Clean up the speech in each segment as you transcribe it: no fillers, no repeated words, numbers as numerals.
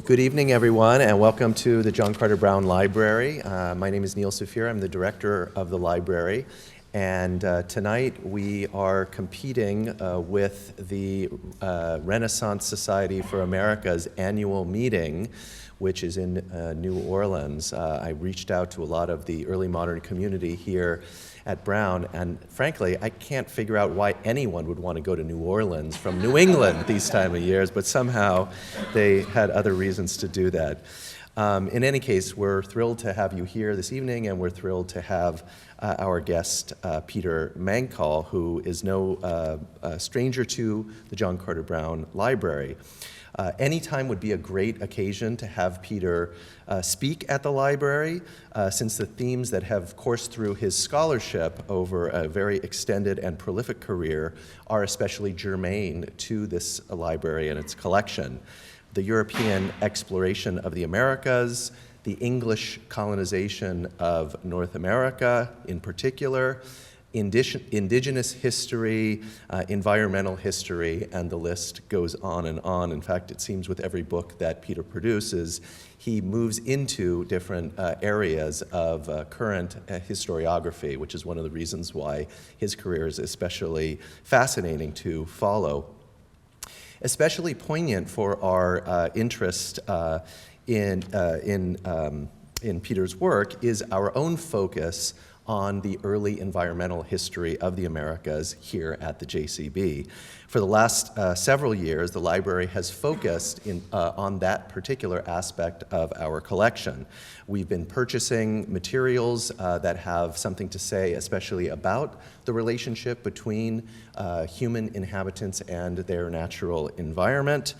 Good evening, everyone, and welcome to the John Carter Brown Library. My name is Neil Safir. I'm the director of the library. And tonight we are competing with the Renaissance Society for America's annual meeting, which is in New Orleans. I reached out to a lot of the early modern community here at Brown, and frankly, I can't figure out why anyone would want to go to New Orleans from New England these time of years, but somehow they had other reasons to do that. In any case, we're thrilled to have you here this evening, and we're thrilled to have our guest, Peter Mancall, who is no stranger to the John Carter Brown Library. Any time would be a great occasion to have Peter speak at the library, since the themes that have coursed through his scholarship over a very extended and prolific career are especially germane to this library and its collection. The European exploration of the Americas, the English colonization of North America in particular, Indigenous history, environmental history, and the list goes on and on. In fact, it seems with every book that Peter produces, he moves into different areas of current historiography, which is one of the reasons why his career is especially fascinating to follow. Especially poignant for our interest in Peter's work is our own focus on the early environmental history of the Americas here at the JCB. For the last several years, the library has focused on that particular aspect of our collection. We've been purchasing materials that have something to say, especially about the relationship between human inhabitants and their natural environment.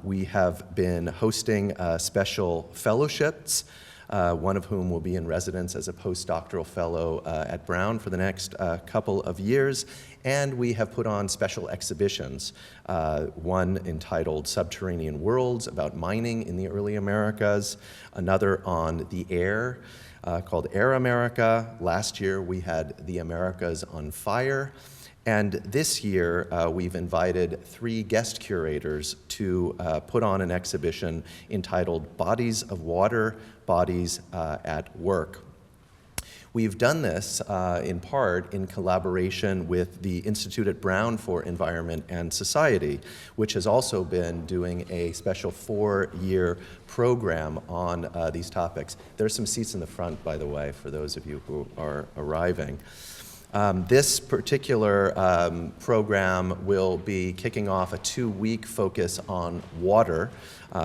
We have been hosting special fellowships, one of whom will be in residence as a postdoctoral fellow at Brown for the next couple of years. And we have put on special exhibitions, one entitled Subterranean Worlds, about mining in the early Americas, another on the air, called Air America. Last year we had The Americas on Fire. And this year, we've invited 3 guest curators to put on an exhibition entitled Bodies of Water, Bodies at Work. We've done this in part in collaboration with the Institute at Brown for Environment and Society, which has also been doing a special 4-year program on these topics. There are some seats in the front, by the way, for those of you who are arriving. This particular program will be kicking off a 2-week focus on water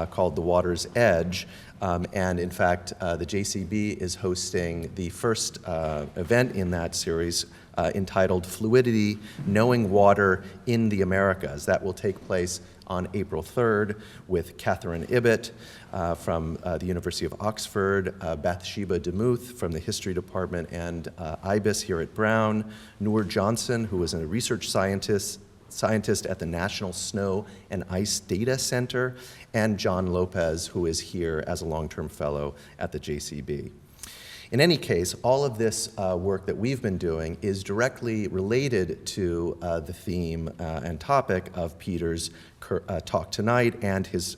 called The Water's Edge. And in fact, the JCB is hosting the first event in that series entitled Fluidity, Knowing Water in the Americas. That will take place on April 3rd with Catherine Ibbett from the University of Oxford, Bathsheba DeMuth from the History Department and IBIS here at Brown, Noor Johnson, who is a research scientist at the National Snow and Ice Data Center, and John Lopez, who is here as a long-term fellow at the JCB. In any case, all of this work that we've been doing is directly related to the theme and topic of Peter's talk tonight and his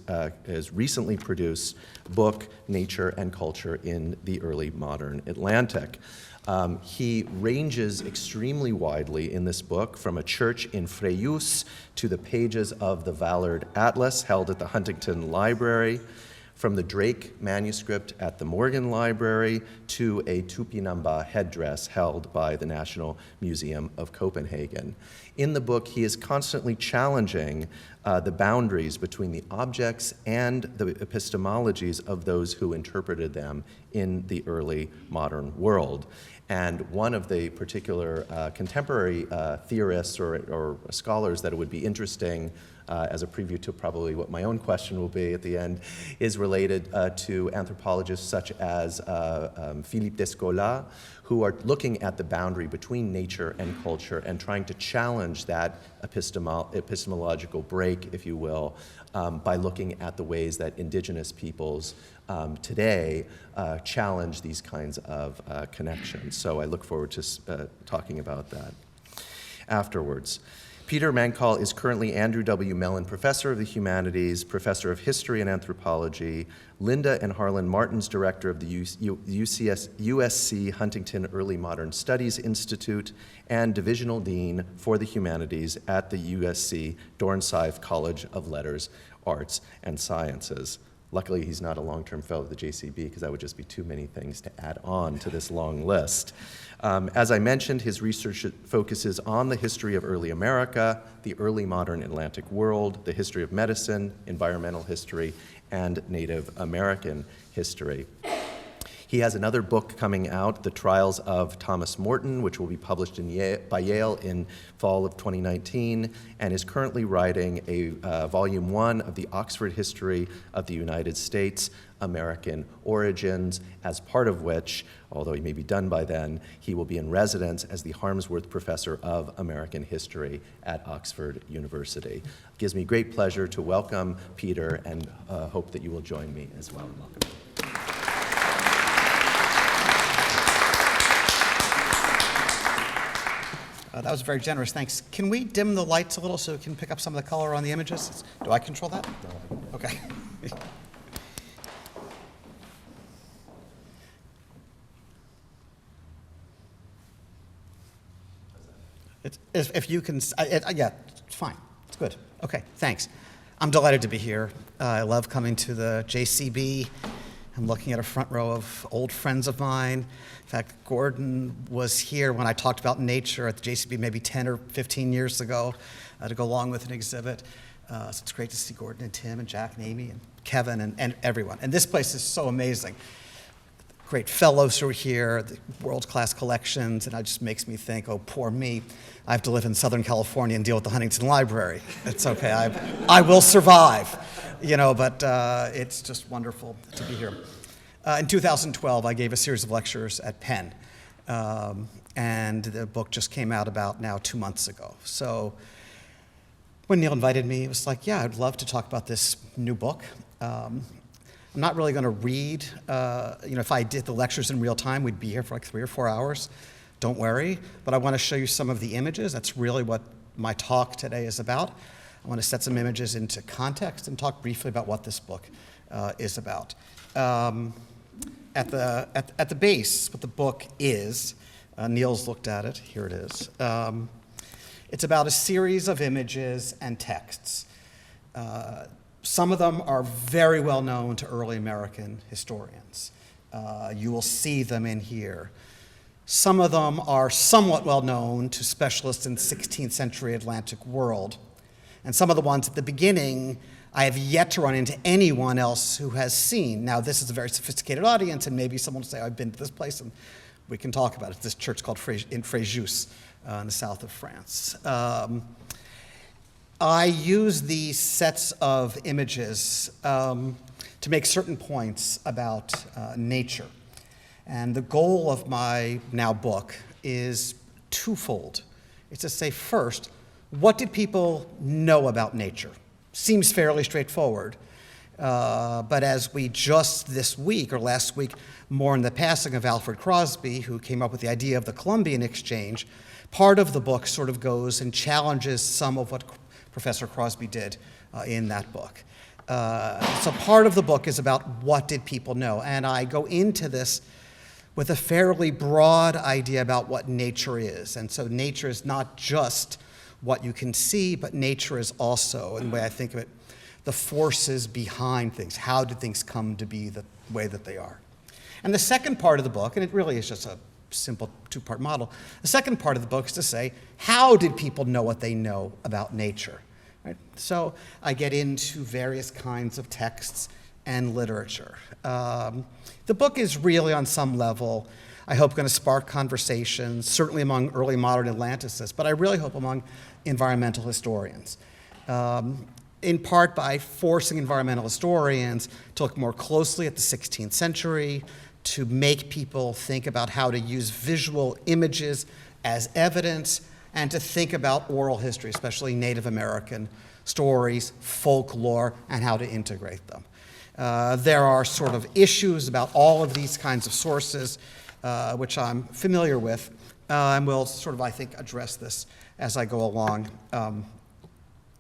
recently produced book, Nature and Culture in the Early Modern Atlantic. He ranges extremely widely in this book, from a church in Frejus to the pages of the Vallard Atlas held at the Huntington Library, from the Drake manuscript at the Morgan Library to a Tupinamba headdress held by the National Museum of Copenhagen. In the book, he is constantly challenging the boundaries between the objects and the epistemologies of those who interpreted them in the early modern world. And one of the particular contemporary theorists or scholars that it would be interesting as a preview to probably what my own question will be at the end, is related to anthropologists such as Philippe Descola, who are looking at the boundary between nature and culture and trying to challenge that epistemological break, if you will, by looking at the ways that indigenous peoples today challenge these kinds of connections. So I look forward to talking about that afterwards. Peter Mancall is currently Andrew W. Mellon Professor of the Humanities, Professor of History and Anthropology, Linda and Harlan Martin's Director of the USC Huntington Early Modern Studies Institute, and Divisional Dean for the Humanities at the USC Dornsife College of Letters, Arts, and Sciences. Luckily, he's not a long-term fellow of the JCB, because that would just be too many things to add on to this long list. As I mentioned, his research focuses on the history of early America, the early modern Atlantic world, the history of medicine, environmental history, and Native American history. He has another book coming out, The Trials of Thomas Morton, which will be published by Yale in fall of 2019, and is currently writing a volume 1 of the Oxford History of the United States, American Origins, as part of which, although he may be done by then, he will be in residence as the Harmsworth Professor of American History at Oxford University. It gives me great pleasure to welcome Peter, and hope that you will join me as well. Welcome. That was very generous, thanks. Can we dim the lights a little so we can pick up some of the color on the images? Do I control that? No. Okay. If you can, yeah, it's fine. It's good. Okay, thanks. I'm delighted to be here. I love coming to the JCB. I'm looking at a front row of old friends of mine. In fact, Gordon was here when I talked about nature at the JCB maybe 10 or 15 years ago to go along with an exhibit. So it's great to see Gordon and Tim and Jack and Amy and Kevin and everyone. And this place is so amazing. Great fellows who are here, the world-class collections, and it just makes me think, oh, poor me. I have to live in Southern California and deal with the Huntington Library. It's okay, I will survive. You know, but it's just wonderful to be here. In 2012, I gave a series of lectures at Penn, and the book just came out about now 2 months ago. So when Neil invited me, it was like, yeah, I'd love to talk about this new book. I'm not really going to read. If I did the lectures in real time, we'd be here for like 3 or 4 hours. Don't worry. But I want to show you some of the images. That's really what my talk today is about. I want to set some images into context and talk briefly about what this book is about. At the base, what the book is, Neil's looked at it, here it is. It's about a series of images and texts. Some of them are very well known to early American historians. You will see them in here. Some of them are somewhat well known to specialists in 16th century Atlantic world. And some of the ones at the beginning, I have yet to run into anyone else who has seen. Now, this is a very sophisticated audience, and maybe someone will say, I've been to this place, and we can talk about it. This church called in Fréjus in the south of France. I use these sets of images to make certain points about nature. And the goal of my now book is twofold. It's to say, first, what did people know about nature? Seems fairly straightforward. But as we just this week or last week mourned the passing of Alfred Crosby, who came up with the idea of the Columbian exchange, part of the book sort of goes and challenges some of what Professor Crosby did in that book. So part of the book is about what did people know. And I go into this with a fairly broad idea about what nature is. And so nature is not just what you can see, but nature is also, in the way I think of it, the forces behind things. How did things come to be the way that they are? And the second part of the book, and it really is just a simple two-part model, the second part of the book is to say, how did people know what they know about nature? Right? So I get into various kinds of texts and literature. The book is really, on some level, I hope, going to spark conversations, certainly among early modern Atlanticists, but I really hope among environmental historians, in part by forcing environmental historians to look more closely at the 16th century, to make people think about how to use visual images as evidence, and to think about oral history, especially Native American stories, folklore, and how to integrate them. There are sort of issues about all of these kinds of sources, which I'm familiar with, and we'll sort of, I think, address this as I go along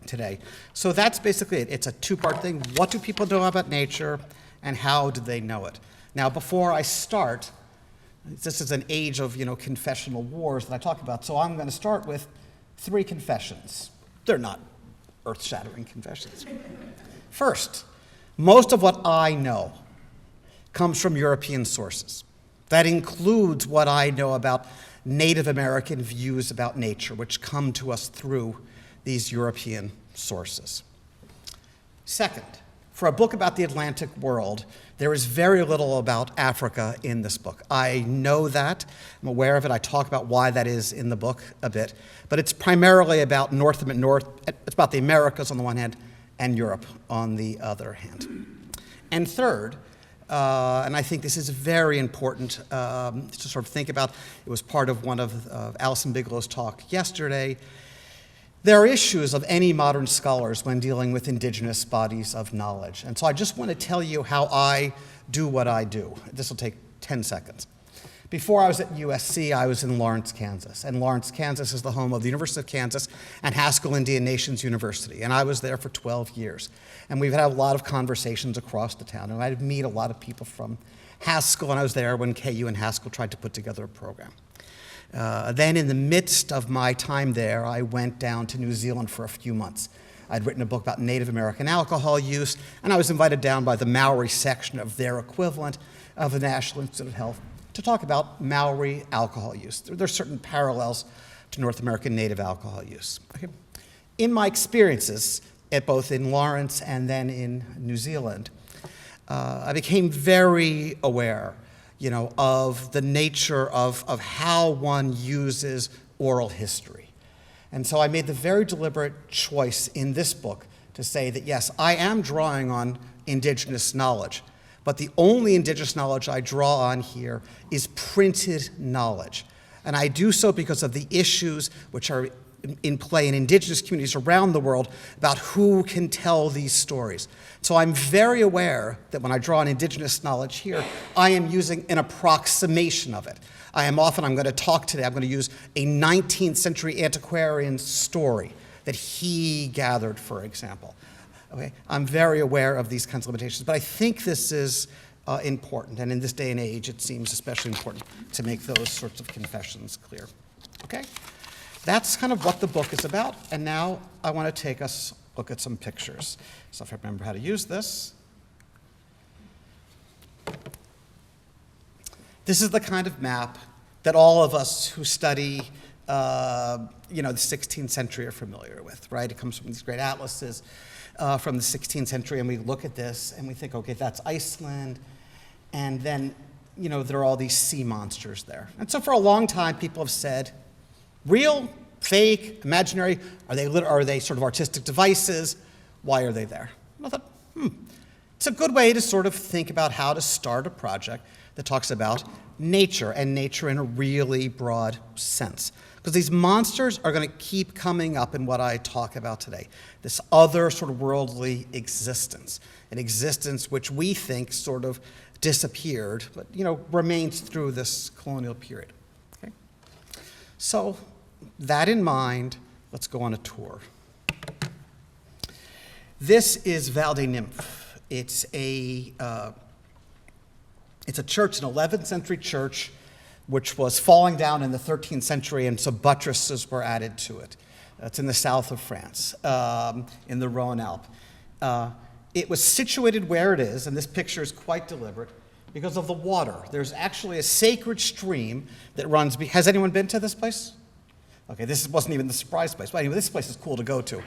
today. So that's basically it. It's a two-part thing. What do people know about nature, and how do they know it? Now, before I start, this is an age of, confessional wars that I talk about, so I'm going to start with 3 confessions. They're not earth-shattering confessions. First, most of what I know comes from European sources. That includes what I know about Native American views about nature, which come to us through these European sources. Second, for a book about the Atlantic world, there is very little about Africa in this book. I know that. I'm aware of it. I talk about why that is in the book a bit. But it's primarily about it's about the Americas on the one hand and Europe on the other hand. And third, and I think this is very important to sort of think about, it was part of one of Alison Bigelow's talk yesterday. There are issues of any modern scholars when dealing with indigenous bodies of knowledge. And so I just want to tell you how I do what I do. This will take 10 seconds. Before I was at USC, I was in Lawrence, Kansas. And Lawrence, Kansas is the home of the University of Kansas and Haskell Indian Nations University. And I was there for 12 years. And we've had a lot of conversations across the town. And I'd meet a lot of people from Haskell, and I was there when KU and Haskell tried to put together a program. Then in the midst of my time there, I went down to New Zealand for a few months. I'd written a book about Native American alcohol use, and I was invited down by the Maori section of their equivalent of the National Institute of Health to talk about Maori alcohol use. There are certain parallels to North American native alcohol use. Okay. In my experiences, both in Lawrence and then in New Zealand, I became very aware of the nature of how one uses oral history. And so I made the very deliberate choice in this book to say that, yes, I am drawing on indigenous knowledge, but the only indigenous knowledge I draw on here is printed knowledge. And I do so because of the issues which are in play in indigenous communities around the world about who can tell these stories. So I'm very aware that when I draw on indigenous knowledge here, I am using an approximation of it. I'm going to talk today, I'm going to use a 19th century antiquarian story that he gathered, for example. Okay? I'm very aware of these kinds of limitations, but I think this is important, and in this day and age, it seems especially important to make those sorts of confessions clear. Okay? That's kind of what the book is about, and now I want to take us look at some pictures. So if I remember how to use this. This is the kind of map that all of us who study the 16th century are familiar with, right? It comes from these great atlases from the 16th century, and we look at this and we think, okay, that's Iceland, and then, there are all these sea monsters there. And so for a long time, people have said, real, fake, imaginary, are they sort of artistic devices? Why are they there? And I thought, it's a good way to sort of think about how to start a project that talks about nature, and nature in a really broad sense. Because these monsters are going to keep coming up in what I talk about today. This other sort of worldly existence, an existence which we think sort of disappeared, but remains through this colonial period. Okay? So, that in mind, let's go on a tour. This is Val des Nymphes. It's a church, an 11th century church, which was falling down in the 13th century, and some buttresses were added to it. It's in the south of France, in the Rhone-Alpes. It was situated where it is, and this picture is quite deliberate, because of the water. There's actually a sacred stream that runs. Has anyone been to this place? Okay, this wasn't even the surprise place. But anyway, this place is cool to go to.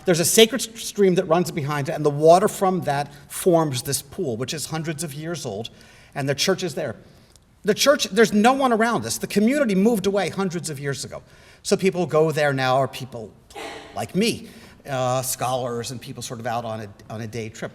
There's a sacred stream that runs behind it, and the water from that forms this pool, which is hundreds of years old, and the church is there. The church, there's no one around us. The community moved away hundreds of years ago. So people go there now, or people like me, scholars and people sort of out on a day trip.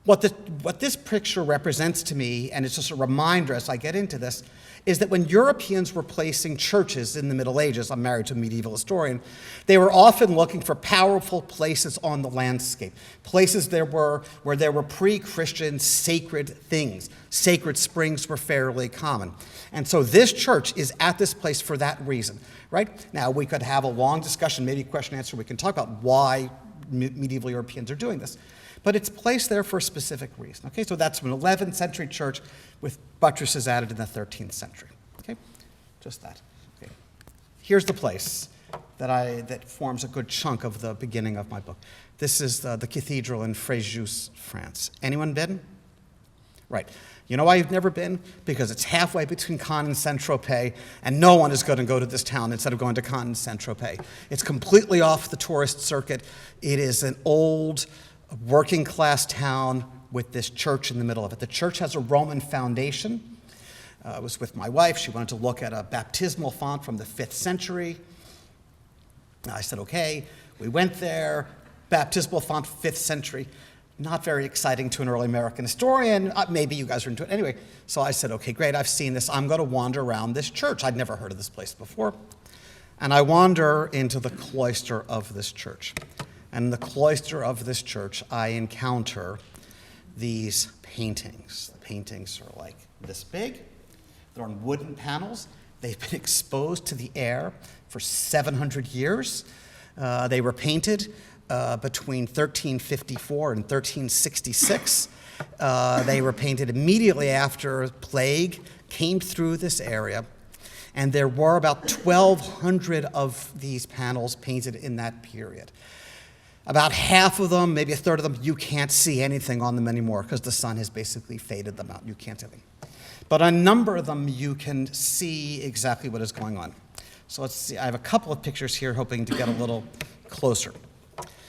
What this picture represents to me, and it's just a reminder as I get into this, is that when Europeans were placing churches in the Middle Ages, I'm married to a medieval historian, they were often looking for powerful places on the landscape, places where there were pre-Christian sacred things. Sacred springs were fairly common. And so this church is at this place for that reason, right? Now, we could have a long discussion, maybe question and answer, we can talk about why medieval Europeans are doing this. But it's placed there for a specific reason. Okay, so that's an 11th century church with buttresses added in the 13th century. Okay, just that. Okay. Here's the place that forms a good chunk of the beginning of my book. This is the cathedral in Fréjus, France. Anyone been? Right. You know why you've never been? Because it's halfway between Cannes and Saint-Tropez, and no one is going to go to this town instead of going to Cannes and Saint-Tropez. It's completely off the tourist circuit. It is an old, working-class town with this church in the middle of it. The church has a Roman foundation. I was with my wife. She wanted to look at a baptismal font from the 5th century. I said, okay. We went there. Baptismal font, 5th century. Not very exciting to an early American historian. Maybe you guys are into it. Anyway, so I said, okay, great. I've seen this. I'm going to wander around this church. I'd never heard of this place before. And I wander into the cloister of this church. And in the cloister of this church, I encounter these paintings. The paintings are like this big. They're on wooden panels. They've been exposed to the air for 700 years. They were painted between 1354 and 1366. They were painted immediately after plague came through this area. And there were about 1,200 of these panels painted in that period. About half of them, maybe a third of them, you can't see anything on them anymore because the sun has basically faded them out. You can't see anything. But a number of them, you can see exactly what is going on. So let's see. I have a couple of pictures here, hoping to get a little closer.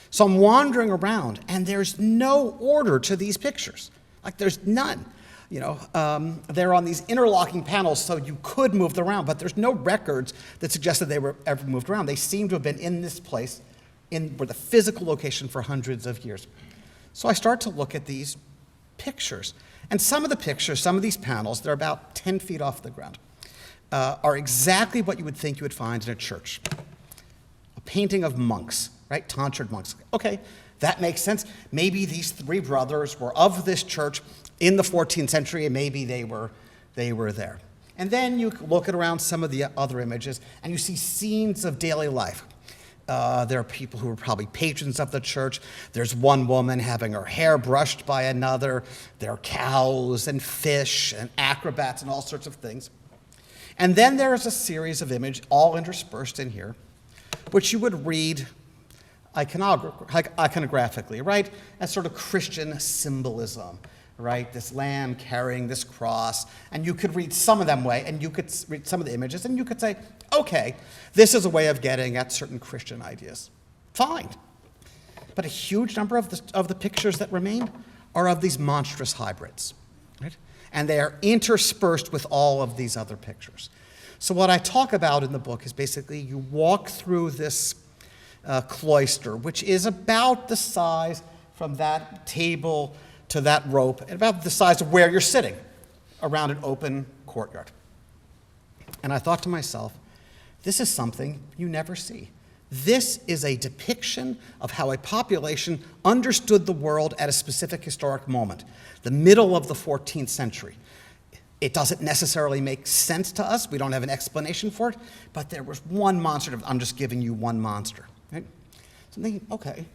So I'm wandering around, and there's no order to these pictures. Like, there's none. You know, they're on these interlocking panels, so you could move them around, but there's no records that suggest that they were ever moved around. They seem to have been in this place, were the physical location for hundreds of years. So I start to look at these pictures. And some of the pictures, some of these panels, they're about 10 feet off the ground, are exactly what you would think you would find in a church. A painting of monks, right? Tonsured monks. Okay, that makes sense. Maybe these three brothers were of this church in the 14th century, and maybe they were there. And then you look at around some of the other images, and you see scenes of daily life. There are people who are probably patrons of the church. There's one woman having her hair brushed by another. There are cows and fish and acrobats and all sorts of things. And then there is a series of images, all interspersed in here, which you would read iconographically, right? As sort of Christian symbolism, right? This lamb carrying this cross. And you could read some of them and you could read some of the images, and you could say, okay, this is a way of getting at certain Christian ideas. Fine. But a huge number of the pictures that remain are of these monstrous hybrids, right? And they are interspersed with all of these other pictures. So what I talk about in the book is basically you walk through this cloister, which is about the size from that table to that rope, and about the size of where you're sitting around an open courtyard. And I thought to myself, this is something you never see. This is a depiction of how a population understood the world at a specific historic moment, the middle of the 14th century. It doesn't necessarily make sense to us. We don't have an explanation for it, but there was one monster. I'm just giving you one monster. Right? So I'm thinking, okay,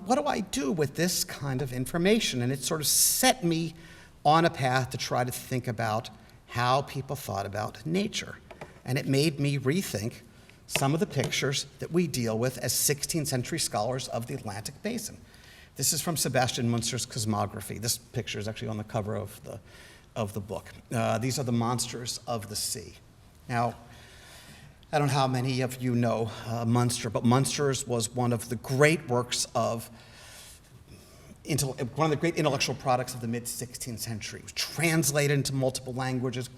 what do I do with this kind of information? And it sort of set me on a path to try to think about how people thought about nature. And it made me rethink some of the pictures that we deal with as 16th century scholars of the Atlantic Basin. This is from Sebastian Münster's cosmography. This picture is actually on the cover of the book. These are the monsters of the sea. Now, I don't know how many of you know Münster, but Münster's was one of the great works of one of the great intellectual products of the mid-16th century. It was translated into multiple languages.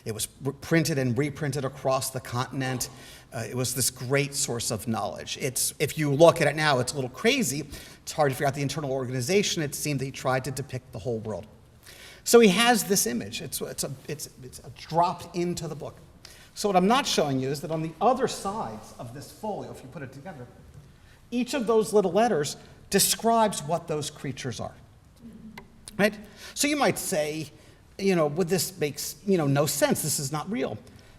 It was printed and reprinted across the continent. It was this great source of knowledge. If you look at it now, it's a little crazy. It's hard to figure out the internal organization. It seemed that he tried to depict the whole world. So he has this image. It's dropped into the book. So what I'm not showing you is that on the other sides of this folio, if you put it together, each of those little letters describes what those creatures are, right? So you might say, well, this makes, no sense. This is not real.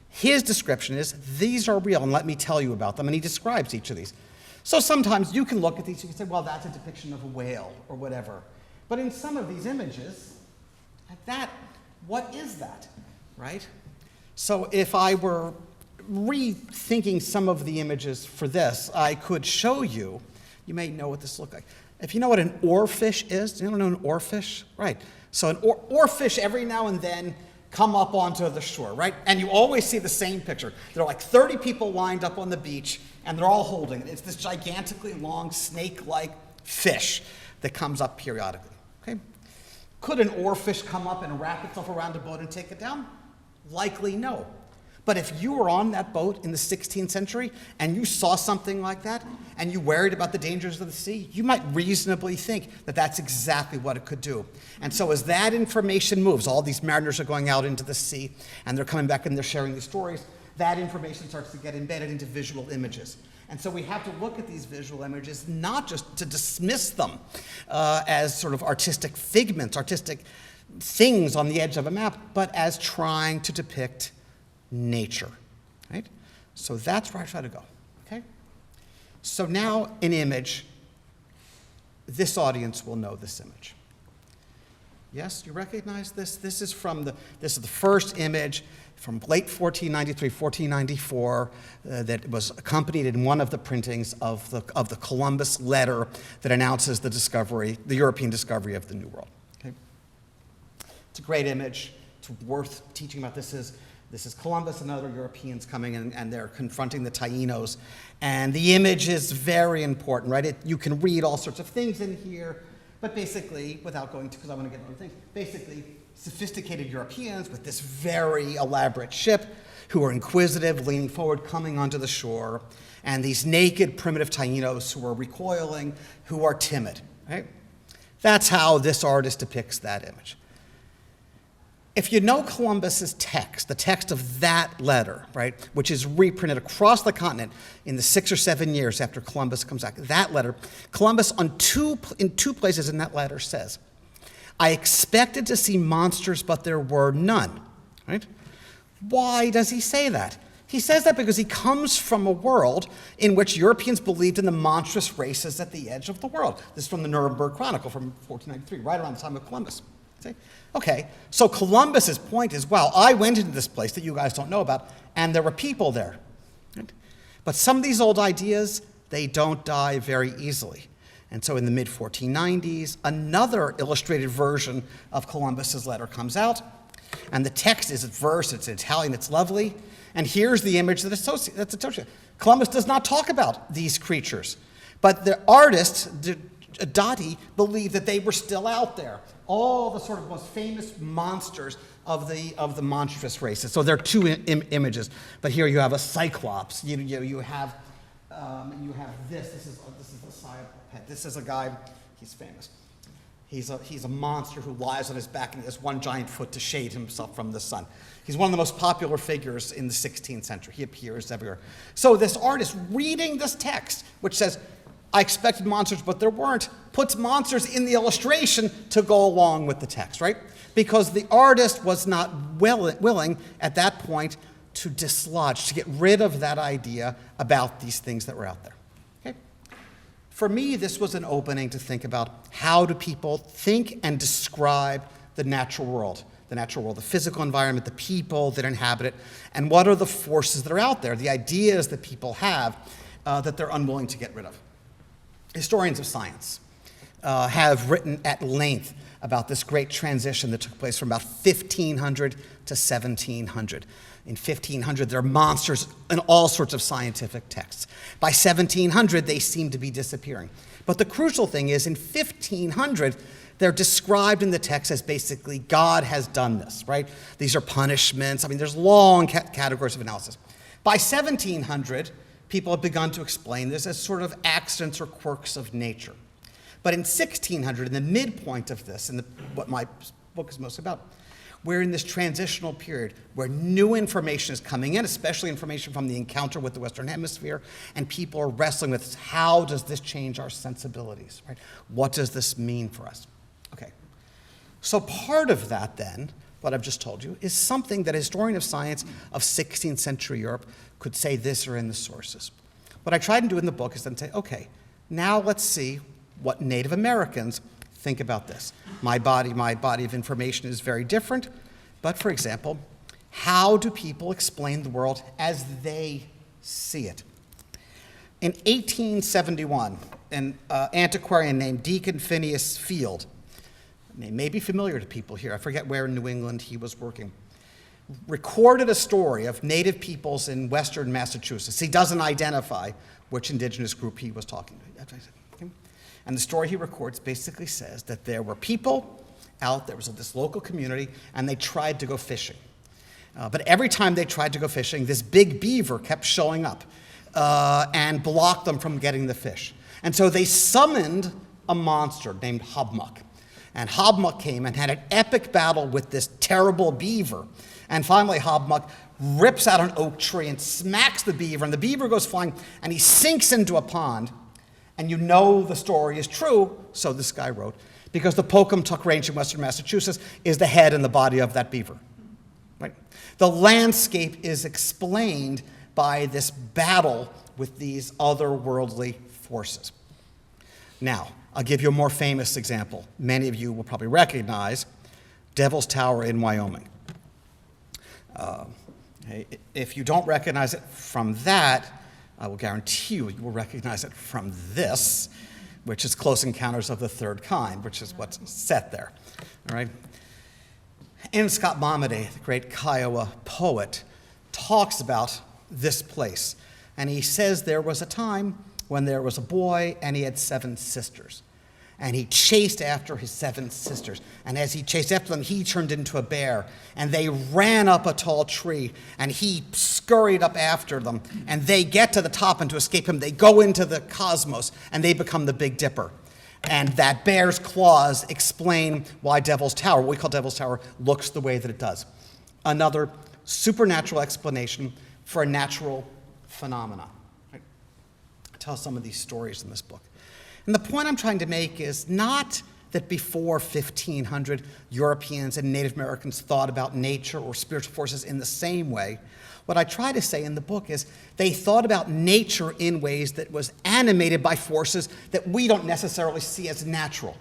His description is, these are real, and let me tell you about them. And he describes each of these. So sometimes you can look at these, you can say, well, that's a depiction of a whale or whatever. But in some of these images, like that, what is that, right? So if I were rethinking some of the images for this, I could show you, you may know what this looks like. If you know what an oarfish is, do you know an oarfish? Right. So an oarfish every now and then come up onto the shore, right? And you always see the same picture. There are like 30 people lined up on the beach, and they're all holding it. It's this gigantically long, snake-like fish that comes up periodically, okay? Could an oarfish come up and wrap itself around a boat and take it down? Likely no. But if you were on that boat in the 16th century and you saw something like that and you worried about the dangers of the sea, you might reasonably think that that's exactly what it could do. And so as that information moves, all these mariners are going out into the sea and they're coming back and they're sharing these stories, that information starts to get embedded into visual images. And so we have to look at these visual images not just to dismiss them as sort of artistic figments, artistic things on the edge of a map, but as trying to depict nature, right? So that's where I try to go, okay? So now an image, this audience will know this image. Yes, you recognize this? This is the first image from late 1493, 1494, that was accompanied in one of the printings of the Columbus letter that announces the European discovery of the New World, okay? It's a great image. It's worth teaching about. This is Columbus and other Europeans coming in, and they're confronting the Taínos. And the image is very important, right? You can read all sorts of things in here, but basically, without going to, because I want to get other things, basically, sophisticated Europeans with this very elaborate ship who are inquisitive, leaning forward, coming onto the shore, and these naked, primitive Taínos who are recoiling, who are timid, right? That's how this artist depicts that image. If you know Columbus's text, the text of that letter, right, which is reprinted across the continent in the 6 or 7 years after Columbus comes back, that letter, Columbus in two places in that letter says, I expected to see monsters, but there were none, right? Why does he say that? He says that because he comes from a world in which Europeans believed in the monstrous races at the edge of the world. This is from the Nuremberg Chronicle from 1493, right around the time of Columbus. See? Okay, so Columbus's point is, well, I went into this place that you guys don't know about, and there were people there. Right? But some of these old ideas, they don't die very easily. And so in the mid-1490s, another illustrated version of Columbus's letter comes out, and the text is verse, it's in Italian, it's lovely, and here's the image that's associated. Columbus does not talk about these creatures, but the artist, Dottie, believed that they were still out there. All the sort of most famous monsters of the monstrous races. So there are two images, but here you have a cyclops. You have this. This is the cyclops. This is a guy. He's famous. He's a monster who lies on his back and he has one giant foot to shade himself from the sun. He's one of the most popular figures in the 16th century. He appears everywhere. So this artist reading this text, which says, I expected monsters, but there weren't, puts monsters in the illustration to go along with the text, right? Because the artist was not willing at that point to dislodge, to get rid of that idea about these things that were out there. Okay? For me, this was an opening to think about how do people think and describe the natural world, the physical environment, the people that inhabit it, and what are the forces that are out there, the ideas that people have that they're unwilling to get rid of. Historians of science have written at length about this great transition that took place from about 1500 to 1700. In 1500, there are monsters in all sorts of scientific texts. By 1700, they seem to be disappearing. But the crucial thing is in 1500, they're described in the text as basically God has done this, right? These are punishments. I mean, there's long categories of analysis. By 1700, people have begun to explain this as sort of accidents or quirks of nature. But in 1600, in the midpoint of this, and what my book is mostly about, we're in this transitional period where new information is coming in, especially information from the encounter with the Western Hemisphere, and people are wrestling with how does this change our sensibilities, right? What does this mean for us? Okay, so part of that then, what I've just told you, is something that a historian of science of 16th century Europe could say this are in the sources. What I tried to do in the book is then say, okay, now let's see what Native Americans think about this. My body of information is very different, but for example, how do people explain the world as they see it? In 1871, an antiquarian named Deacon Phineas Field, name may be familiar to people here, I forget where in New England he was working, recorded a story of native peoples in western Massachusetts. He doesn't identify which indigenous group he was talking to. And the story he records basically says that there were people out, there was this local community, and they tried to go fishing. But every time they tried to go fishing, this big beaver kept showing up and blocked them from getting the fish. And so they summoned a monster named Hobmuck. And Hobmuck came and had an epic battle with this terrible beaver. And finally, Hobmuck rips out an oak tree and smacks the beaver, and the beaver goes flying, and he sinks into a pond. And you know the story is true, so this guy wrote, because the Pocumtuck Range in western Massachusetts is the head and the body of that beaver. Right? The landscape is explained by this battle with these otherworldly forces. Now, I'll give you a more famous example. Many of you will probably recognize Devil's Tower in Wyoming. If you don't recognize it from that, I will guarantee you will recognize it from this, which is Close Encounters of the Third Kind, which is what's set there. All right? N. Scott Momaday, the great Kiowa poet, talks about this place. And he says there was a time when there was a boy and he had 7 sisters. And he chased after his 7 sisters. And as he chased after them, he turned into a bear. And they ran up a tall tree, and he scurried up after them. And they get to the top, and to escape him, they go into the cosmos, and they become the Big Dipper. And that bear's claws explain why Devil's Tower, what we call Devil's Tower, looks the way that it does. Another supernatural explanation for a natural phenomenon. I tell some of these stories in this book. And the point I'm trying to make is not that before 1500, Europeans and Native Americans thought about nature or spiritual forces in the same way. What I try to say in the book is they thought about nature in ways that was animated by forces that we don't necessarily see as natural.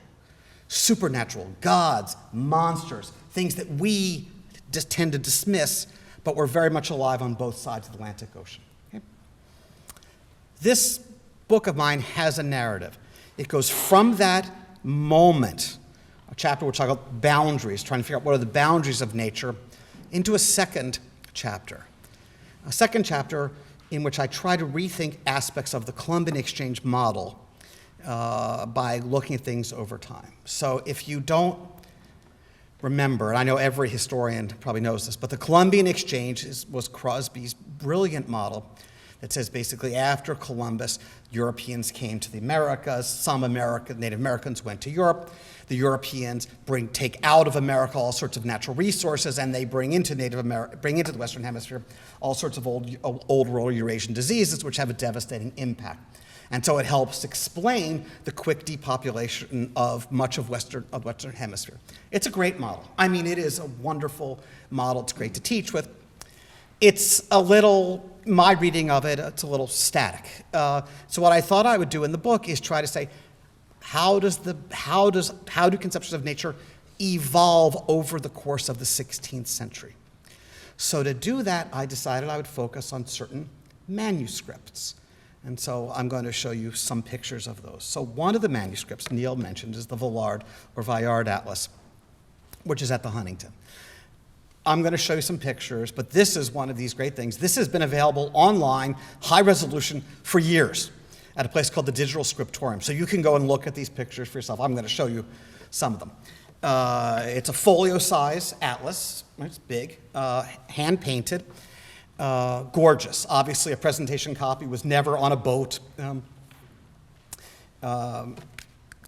Supernatural, gods, monsters, things that we just tend to dismiss, but were very much alive on both sides of the Atlantic Ocean. Okay? This book of mine has a narrative. It goes from that moment, a chapter which I call boundaries, trying to figure out what are the boundaries of nature, into a second chapter. A second chapter in which I try to rethink aspects of the Columbian exchange model by looking at things over time. So if you don't remember, and I know every historian probably knows this, but the Columbian exchange was Crosby's brilliant model that says basically after Columbus, Europeans came to the Americas, some Native Americans went to Europe, the Europeans take out of America all sorts of natural resources, and they bring into the Western Hemisphere all sorts of old world Eurasian diseases which have a devastating impact. And so it helps explain the quick depopulation of much of the Western Hemisphere. It's a great model. I mean, it is a wonderful model. It's great to teach with. It's a little, my reading of it, it's a little static. So what I thought I would do in the book is try to say, how do conceptions of nature evolve over the course of the 16th century? So to do that, I decided I would focus on certain manuscripts. And so I'm going to show you some pictures of those. So one of the manuscripts Neil mentioned is the Vallard or Vallard Atlas, which is at the Huntington. I'm going to show you some pictures, but this is one of these great things. This has been available online, high resolution, for years. at a place called the Digital Scriptorium. So you can go and look at these pictures for yourself. I'm going to show you some of them. It's a folio-size atlas. It's big, hand-painted, gorgeous. Obviously, a presentation copy was never on a boat.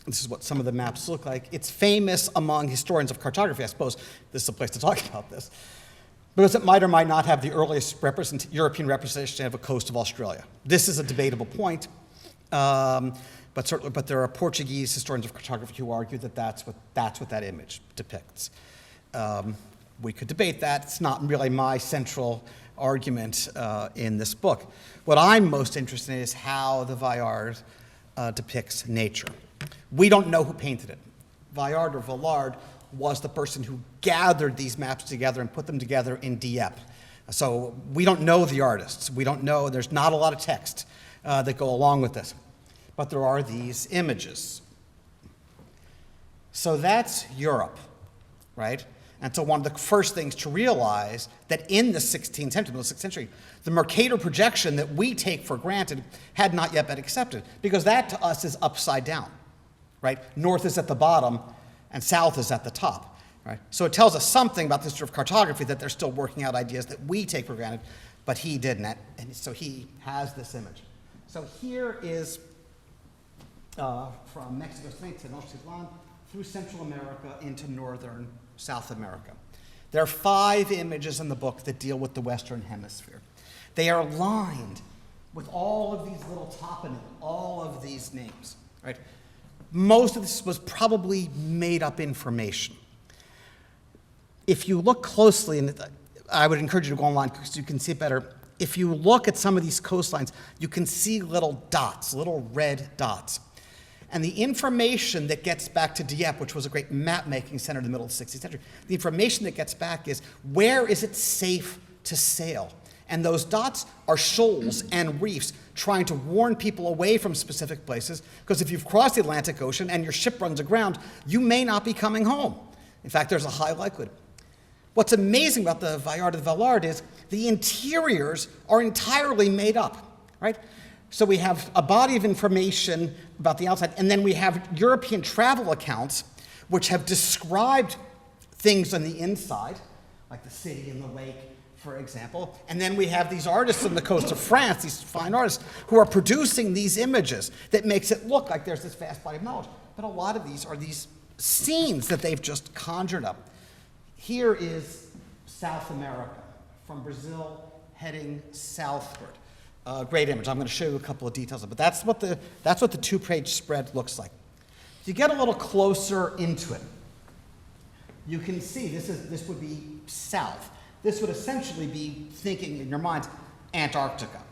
This is what some of the maps look like. It's famous among historians of cartography. I suppose this is a place to talk about this, because it might or might not have the earliest European representation of a coast of Australia. This is a debatable point, but there are Portuguese historians of cartography who argue that that's what that image depicts. We could debate that. It's not really my central argument in this book. What I'm most interested in is how the Vallard depicts nature. We don't know who painted it. Vallard or Vallard was the person who gathered these maps together and put them together in Dieppe. So we don't know the artists. We don't know, there's not a lot of text that go along with this. But there are these images. So that's Europe, right? And so one of the first things to realize that in the 16th century, the 16th century, the Mercator projection that we take for granted had not yet been accepted, because that to us is upside down, right? North is at the bottom and south is at the top, right? So it tells us something about the history of cartography, that they're still working out ideas that we take for granted, but he didn't, and so he has this image. So here is from Mexico State to Tenochtitlan through Central America into northern South America. There are 5 images in the book that deal with the Western Hemisphere. They are lined with all of these little toponyms, all of these names, right? Most of this was probably made-up information. If you look closely, and I would encourage you to go online because you can see it better. If you look at some of these coastlines, you can see little dots, little red dots. And the information that gets back to Dieppe, which was a great map-making center in the middle of the 16th century, the information that gets back is, where is it safe to sail? And those dots are shoals and reefs trying to warn people away from specific places, because if you've crossed the Atlantic Ocean and your ship runs aground, you may not be coming home. In fact, there's a high likelihood. What's amazing about the Vallard and the Vallard is the interiors are entirely made up, right? So we have a body of information about the outside, and then we have European travel accounts which have described things on the inside, like the city and the lake, for example. And then we have these artists on the coast of France, these fine artists, who are producing these images that makes it look like there's this vast body of knowledge. But a lot of these are these scenes that they've just conjured up. Here is South America, from Brazil heading southward. Great image. I'm going to show you a couple of details of it. That's what the 2-page spread looks like. If you get a little closer into it, you can see this would be south. This would essentially be thinking in your minds Antarctica,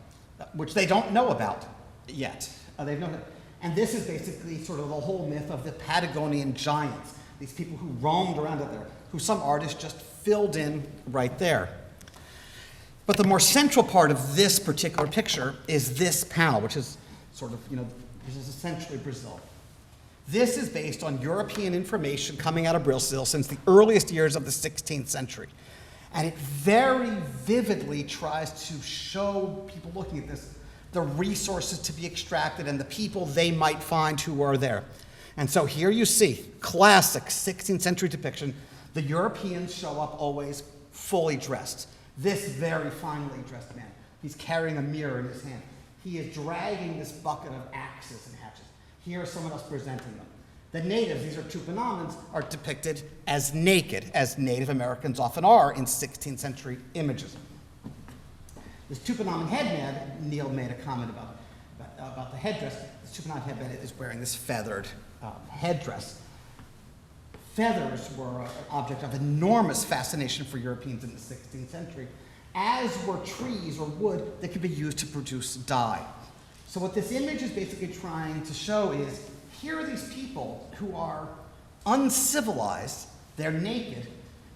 which they don't know about yet. And this is basically sort of the whole myth of the Patagonian giants, these people who roamed around out there, who some artists just filled in right there. But the more central part of this particular picture is this panel, which is sort of, this is essentially Brazil. This is based on European information coming out of Brazil since the earliest years of the 16th century. And it very vividly tries to show people looking at this the resources to be extracted and the people they might find who are there. And so here you see, classic 16th century depiction. The Europeans show up always fully dressed. This very finely dressed man, he's carrying a mirror in his hand. He is dragging this bucket of axes and hatchets. Here's someone else presenting them. The natives, these are Tupinambas, are depicted as naked, as Native Americans often are in 16th century images. This Tupinamban headman, Neil made a comment about the headdress. This Tupinamban headman is wearing this feathered headdress. Feathers were an object of enormous fascination for Europeans in the 16th century, as were trees or wood that could be used to produce dye. So what this image is basically trying to show is, here are these people who are uncivilized, they're naked,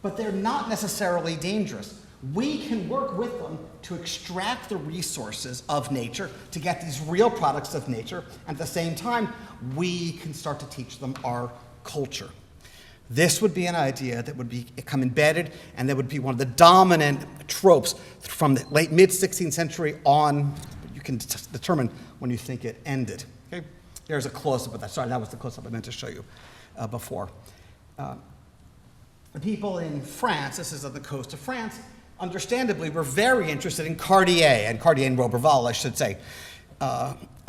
but they're not necessarily dangerous. We can work with them to extract the resources of nature, to get these real products of nature, and at the same time, we can start to teach them our culture. This would be an idea that would become embedded, and that would be one of the dominant tropes from the late mid-16th century on. You can determine when you think it ended. Okay? There's a close-up of that. Sorry, that was the close-up I meant to show you before. The people in France, this is on the coast of France, understandably were very interested in Cartier, and Roberval, I should say.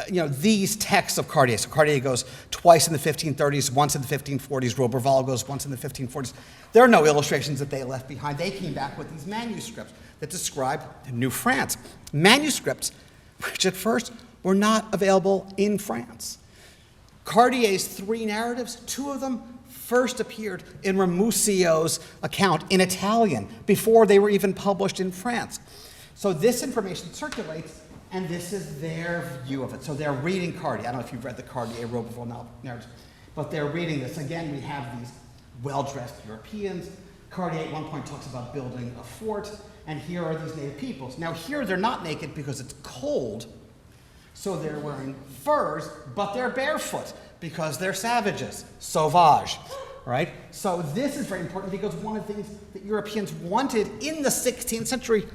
These texts of Cartier. So Cartier goes twice in the 1530s, once in the 1540s. Roberval goes once in the 1540s. There are no illustrations that they left behind. They came back with these manuscripts that describe New France. Manuscripts which at first were not available in France. Cartier's 3 narratives, 2 of them first appeared in Ramusio's account in Italian before they were even published in France. So this information circulates, and this is their view of it. So they're reading Cartier. I don't know if you've read the Cartier-Roberval narratives, but they're reading this. Again, we have these well-dressed Europeans. Cartier at one point talks about building a fort, and here are these native peoples. Now here they're not naked because it's cold, so they're wearing furs, but they're barefoot because they're savages, sauvage, right? So this is very important because one of the things that Europeans wanted in the 16th century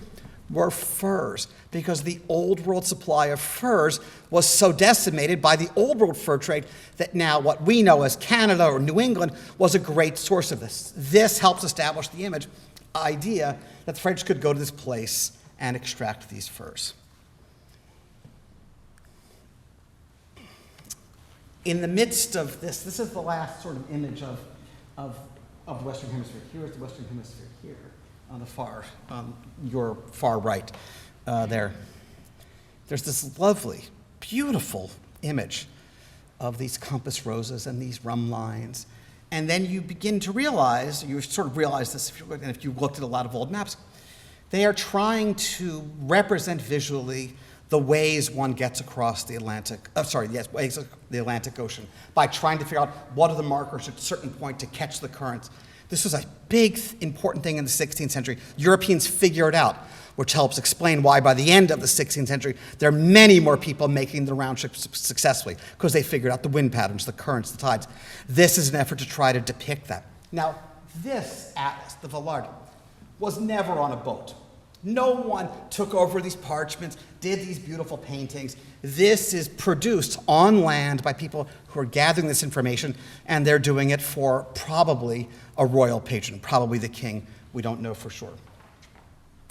were furs, because the old world supply of furs was so decimated by the old world fur trade that now what we know as Canada or New England was a great source of this. This helps establish the idea that the French could go to this place and extract these furs. In the midst of this is the last sort of image of the Western Hemisphere. Here is the Western Hemisphere here on your far right there. There's this lovely, beautiful image of these compass roses and these rum lines. And then you begin to realize, you sort of realize this if you looked at a lot of old maps, they are trying to represent visually the ways one gets across the Atlantic Ocean by trying to figure out what are the markers at a certain point to catch the currents. This was a big, important thing in the 16th century. Europeans figure it out, which helps explain why by the end of the 16th century, there are many more people making the round trip successfully, because they figured out the wind patterns, the currents, the tides. This is an effort to try to depict that. Now, this atlas, the Vallard, was never on a boat. No one took over these parchments, did these beautiful paintings. This is produced on land by people who are gathering this information, and they're doing it for probably a royal patron, probably the king. We don't know for sure.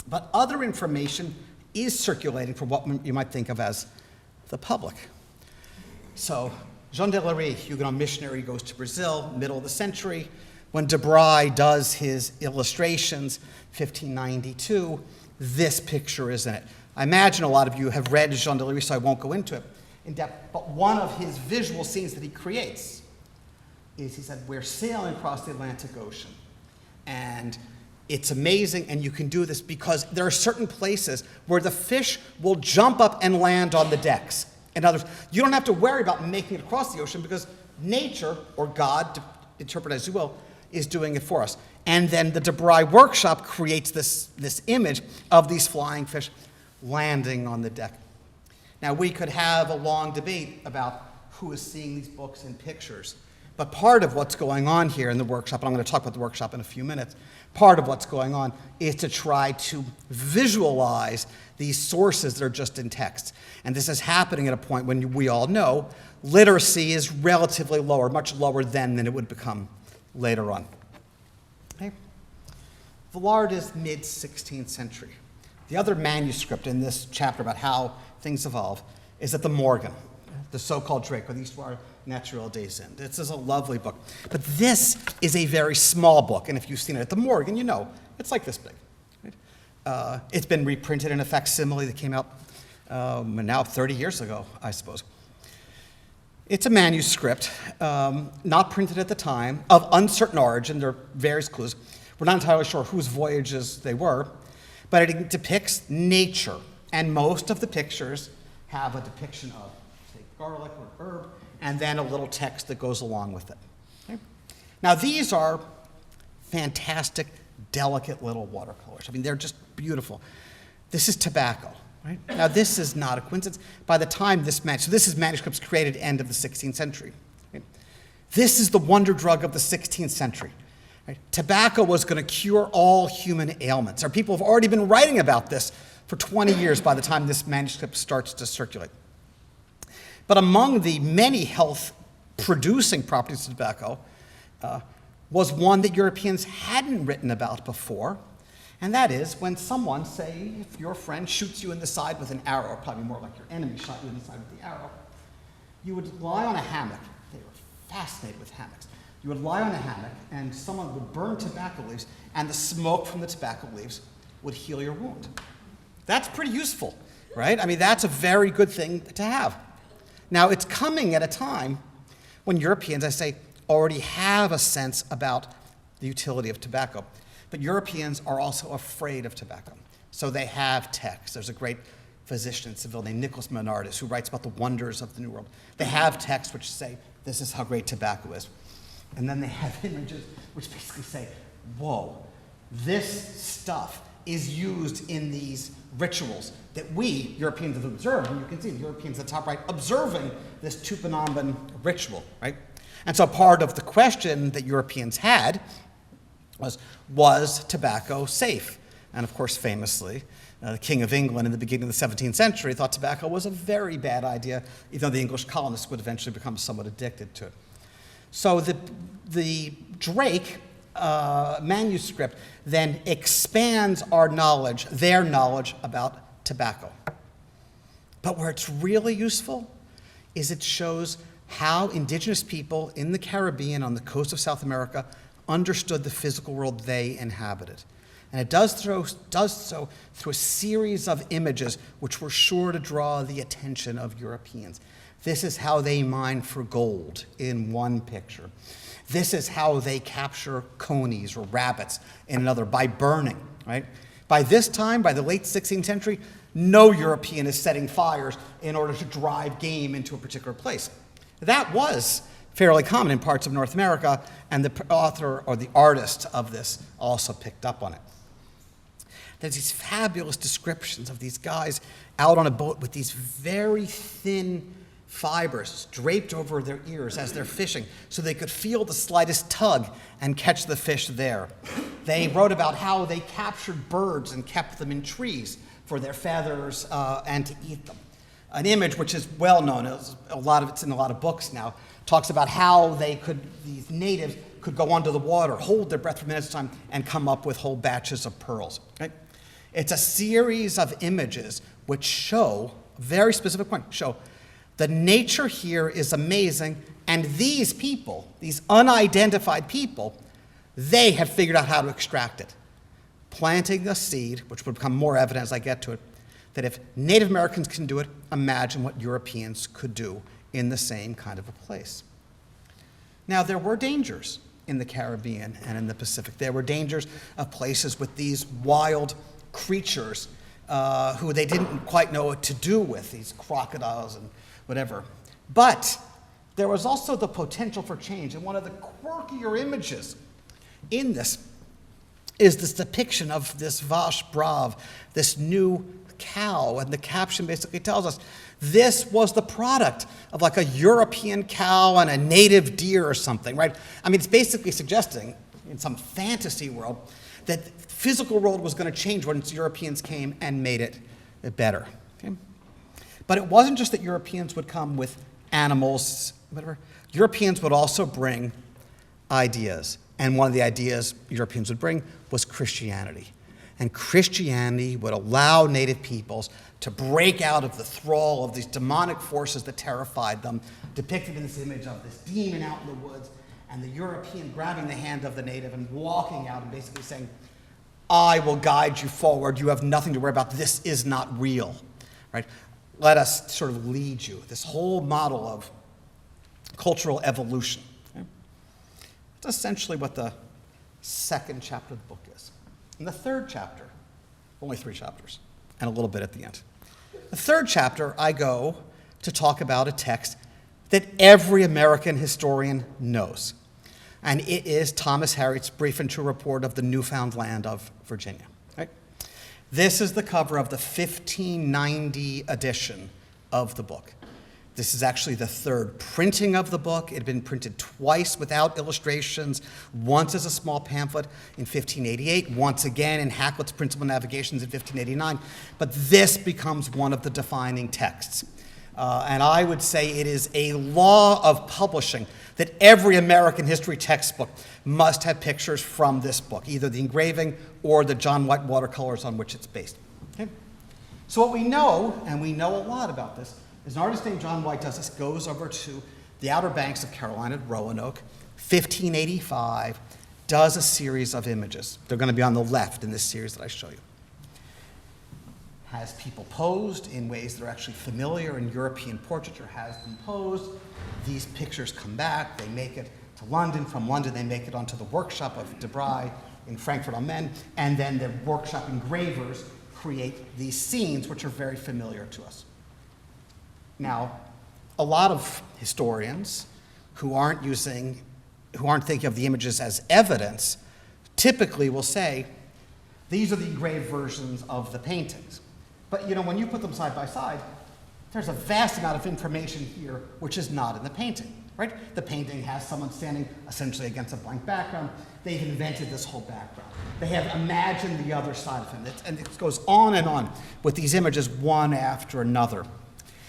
But other information is circulating for what you might think of as the public. So Jean de Larrey, Huguenot missionary, goes to Brazil, middle of the century. When de Bry does his illustrations, 1592, this picture is in it. I imagine a lot of you have read Jean de Larrey, so I won't go into it in depth, but one of his visual scenes that he creates is, he said, we're sailing across the Atlantic Ocean, and it's amazing, and you can do this because there are certain places where the fish will jump up and land on the decks. In other words, you don't have to worry about making it across the ocean because nature, or God, interpret as you will, is doing it for us. And then the de Bry workshop creates this image of these flying fish landing on the deck. Now, we could have a long debate about who is seeing these books and pictures, but part of what's going on here in the workshop, and I'm going to talk about the workshop in a few minutes, part of what's going on is to try to visualize these sources that are just in text. And this is happening at a point when we all know literacy is relatively lower, much lower then than it would become later on. Okay. Vallard is mid-16th century. The other manuscript in this chapter about how things evolve is at the Morgan, the so-called Draco, the Histoire Naturelle des Indes. This is a lovely book. But this is a very small book, and if you've seen it at the Morgan, you know it's like this big. Right? It's been reprinted in a facsimile that came out now 30 years ago, I suppose. It's a manuscript, not printed at the time, of uncertain origin. There are various clues. We're not entirely sure whose voyages they were, but it depicts nature, and most of the pictures have a depiction of, say, garlic or herb, and then a little text that goes along with it. Okay? Now, these are fantastic, delicate little watercolors. I mean, they're just beautiful. This is tobacco. Right? Now, this is not a coincidence. By the time this is manuscripts created end of the 16th century. Right? This is the wonder drug of the 16th century. Right? Tobacco was going to cure all human ailments. Our people have already been writing about this for 20 years by the time this manuscript starts to circulate. But among the many health-producing properties of tobacco was one that Europeans hadn't written about before, and that is when someone, say, if your friend shoots you in the side with an arrow, probably more like your enemy shot you in the side with the arrow, you would lie on a hammock. They were fascinated with hammocks. You would lie on a hammock, and someone would burn tobacco leaves, and the smoke from the tobacco leaves would heal your wound. That's pretty useful, right? I mean, that's a very good thing to have. Now, it's coming at a time when Europeans, I say, already have a sense about the utility of tobacco. But Europeans are also afraid of tobacco. So they have texts. There's a great physician in Seville named Nicholas Menardis who writes about the wonders of the New World. They have texts which say, this is how great tobacco is. And then they have images which basically say, whoa, this stuff is used in these rituals that we, Europeans, have observed. And you can see the Europeans at the top right observing this Tupinamban ritual, right? And so part of the question that Europeans had was tobacco safe? And of course, famously, the King of England in the beginning of the 17th century thought tobacco was a very bad idea, even though the English colonists would eventually become somewhat addicted to it. So the Drake manuscript then expands our knowledge, their knowledge about tobacco. But where it's really useful is it shows how indigenous people in the Caribbean on the coast of South America understood the physical world they inhabited. And it does so through a series of images which were sure to draw the attention of Europeans. This is how they mine for gold in one picture. This is how they capture conies or rabbits in another, by burning, right? By this time, by the late 16th century, no European is setting fires in order to drive game into a particular place. That was fairly common in parts of North America, and the author or the artist of this also picked up on it. There's these fabulous descriptions of these guys out on a boat with these very thin fibers draped over their ears as they're fishing so they could feel the slightest tug and catch the fish there. They wrote about how they captured birds and kept them in trees for their feathers and to eat them. An image which is well known, it's in a lot of books now, talks about how these natives could go under the water, hold their breath for minutes at a time, and come up with whole batches of pearls. Right? It's a series of images which show, a very specific point, show the nature here is amazing, and these people, these unidentified people, they have figured out how to extract it. Planting a seed, which will become more evident as I get to it, that if Native Americans can do it, imagine what Europeans could do in the same kind of a place. Now, there were dangers in the Caribbean and in the Pacific. There were dangers of places with these wild creatures who they didn't quite know what to do with, these crocodiles and whatever. But there was also the potential for change. And one of the quirkier images in this is this depiction of this vache brave, this new cow, and the caption basically tells us this was the product of like a European cow and a native deer or something, right? I mean, it's basically suggesting in some fantasy world that the physical world was going to change once Europeans came and made it better. Okay? But it wasn't just that Europeans would come with animals, whatever. Europeans would also bring ideas. And one of the ideas Europeans would bring was Christianity. And Christianity would allow native peoples to break out of the thrall of these demonic forces that terrified them, depicted in this image of this demon out in the woods, and the European grabbing the hand of the native and walking out and basically saying, I will guide you forward. You have nothing to worry about. This is not real. Right? Let us sort of lead you. This whole model of cultural evolution. Okay? That's essentially what the second chapter of the book is. In the third chapter, only 3 chapters, and a little bit at the end. The third chapter, I go to talk about a text that every American historian knows. And it is Thomas Harriot's brief and true report of the newfound land of Virginia. Right? This is the cover of the 1590 edition of the book. This is actually the third printing of the book. It had been printed twice without illustrations, once as a small pamphlet in 1588, once again in Hakluyt's Principal Navigations in 1589. But this becomes one of the defining texts. And I would say it is a law of publishing that every American history textbook must have pictures from this book, either the engraving or the John White watercolors on which it's based. Okay? So what we know, and we know a lot about this, is an artist named John White does this, goes over to the Outer Banks of Carolina, Roanoke, 1585, does a series of images. They're going to be on the left in this series that I show you. Has people posed in ways that are actually familiar in European portraiture, has them posed. These pictures come back, they make it to London. From London, they make it onto the workshop of de Bry in Frankfurt on Main, and then the workshop engravers create these scenes, which are very familiar to us. Now, a lot of historians who aren't thinking of the images as evidence typically will say, these are the engraved versions of the paintings. But when you put them side by side, there's a vast amount of information here which is not in the painting, right? The painting has someone standing essentially against a blank background. They've invented this whole background. They have imagined the other side of him. And it goes on and on with these images one after another.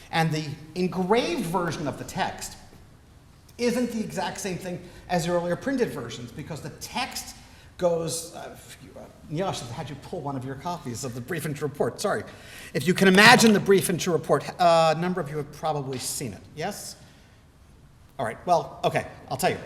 And the engraved version of the text isn't the exact same thing as the earlier printed versions, because the text goes, Neil, I should have had you pull one of your copies of the Brief Into Report, sorry. If you can imagine the Brief Into Report, a number of you have probably seen it, yes? All right, well, okay, I'll tell you.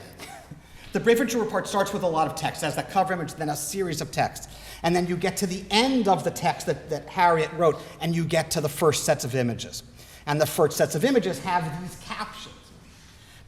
The Brief Into Report starts with a lot of text. It has that cover image, then a series of text. And then you get to the end of the text that Harriet wrote, and you get to the first sets of images. And the first sets of images have these captions.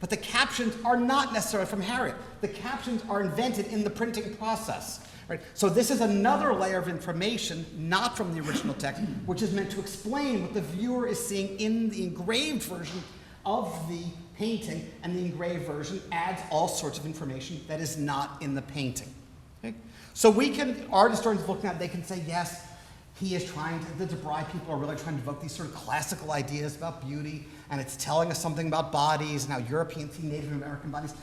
But the captions are not necessarily from Harriet. The captions are invented in the printing process. Right? So this is another layer of information, not from the original text, which is meant to explain what the viewer is seeing in the engraved version of the painting, and the engraved version adds all sorts of information that is not in the painting. Okay? So art historians looking at it, they can say, yes, he is the de Bry people are really trying to evoke these sort of classical ideas about beauty, and it's telling us something about bodies and how Europeans see Native American bodies.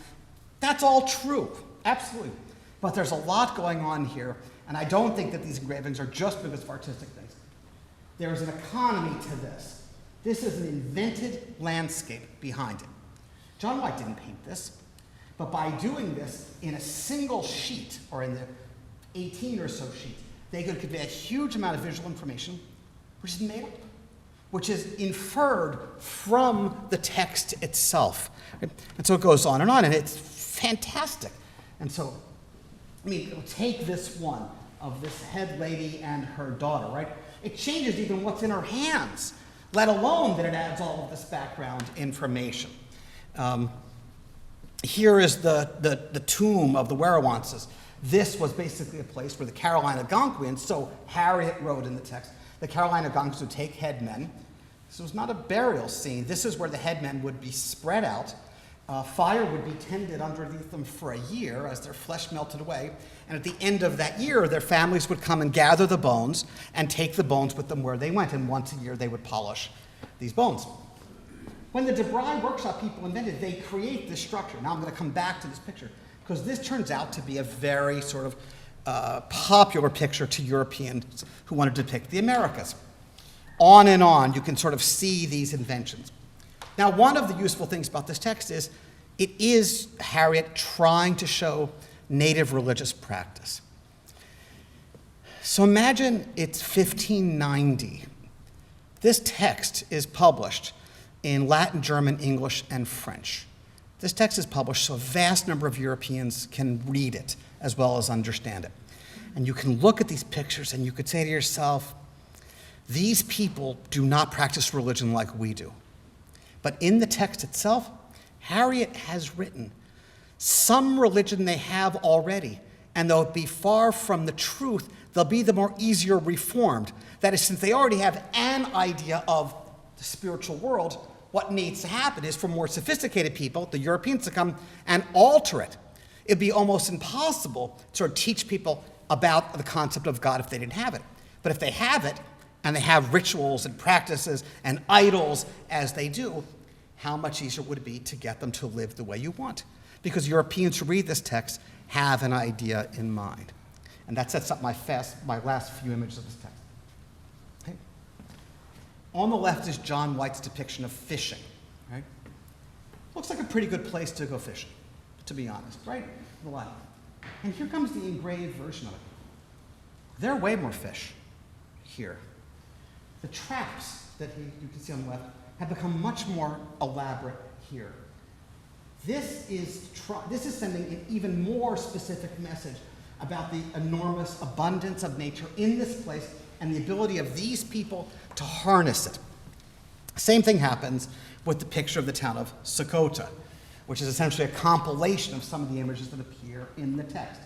That's all true, absolutely. But there's a lot going on here, and I don't think that these engravings are just because of artistic things. There's an economy to this. This is an invented landscape behind it. John White didn't paint this, but by doing this in a single sheet, or in the 18 or so sheets, they could convey a huge amount of visual information, which is made up, which is inferred from the text itself. Right? And so it goes on, and it's fantastic. And so, take this one of this head lady and her daughter, right? It changes even what's in her hands, let alone that it adds all of this background information. Here is the tomb of the Werowonces. This was basically a place where the Carolina Algonquians, so Harriet wrote in the text, the Carolina Algonquins would take headmen. This was not a burial scene. This is where the headmen would be spread out. Fire would be tended underneath them for a year as their flesh melted away. And at the end of that year, their families would come and gather the bones and take the bones with them where they went. And once a year, they would polish these bones. When the de Bry workshop people invented, they create this structure. Now I'm going to come back to this picture, because this turns out to be a very sort of popular picture to Europeans who wanted to depict the Americas. On and on, you can sort of see these inventions. Now, one of the useful things about this text is it is Harriet trying to show native religious practice. So imagine it's 1590. This text is published in Latin, German, English, and French. This text is published so a vast number of Europeans can read it as well as understand it. And you can look at these pictures and you could say to yourself, these people do not practice religion like we do. But in the text itself, Harriet has written some religion they have already, and though it be far from the truth, they'll be the more easier reformed. That is, since they already have an idea of the spiritual world, what needs to happen is for more sophisticated people, the Europeans, to come and alter it. It'd be almost impossible to sort of teach people about the concept of God if they didn't have it. But if they have it, and they have rituals and practices and idols as they do, how much easier would it be to get them to live the way you want? Because Europeans who read this text have an idea in mind. And that sets up my last few images of this text. Okay. On the left is John White's depiction of fishing. Right? Looks like a pretty good place to go fishing, to be honest, right? On the left. And here comes the engraved version of it. There are way more fish here. The traps that you can see on the left have become much more elaborate here. This is sending an even more specific message about the enormous abundance of nature in this place and the ability of these people to harness it. Same thing happens with the picture of the town of Sakota, which is essentially a compilation of some of the images that appear in the text.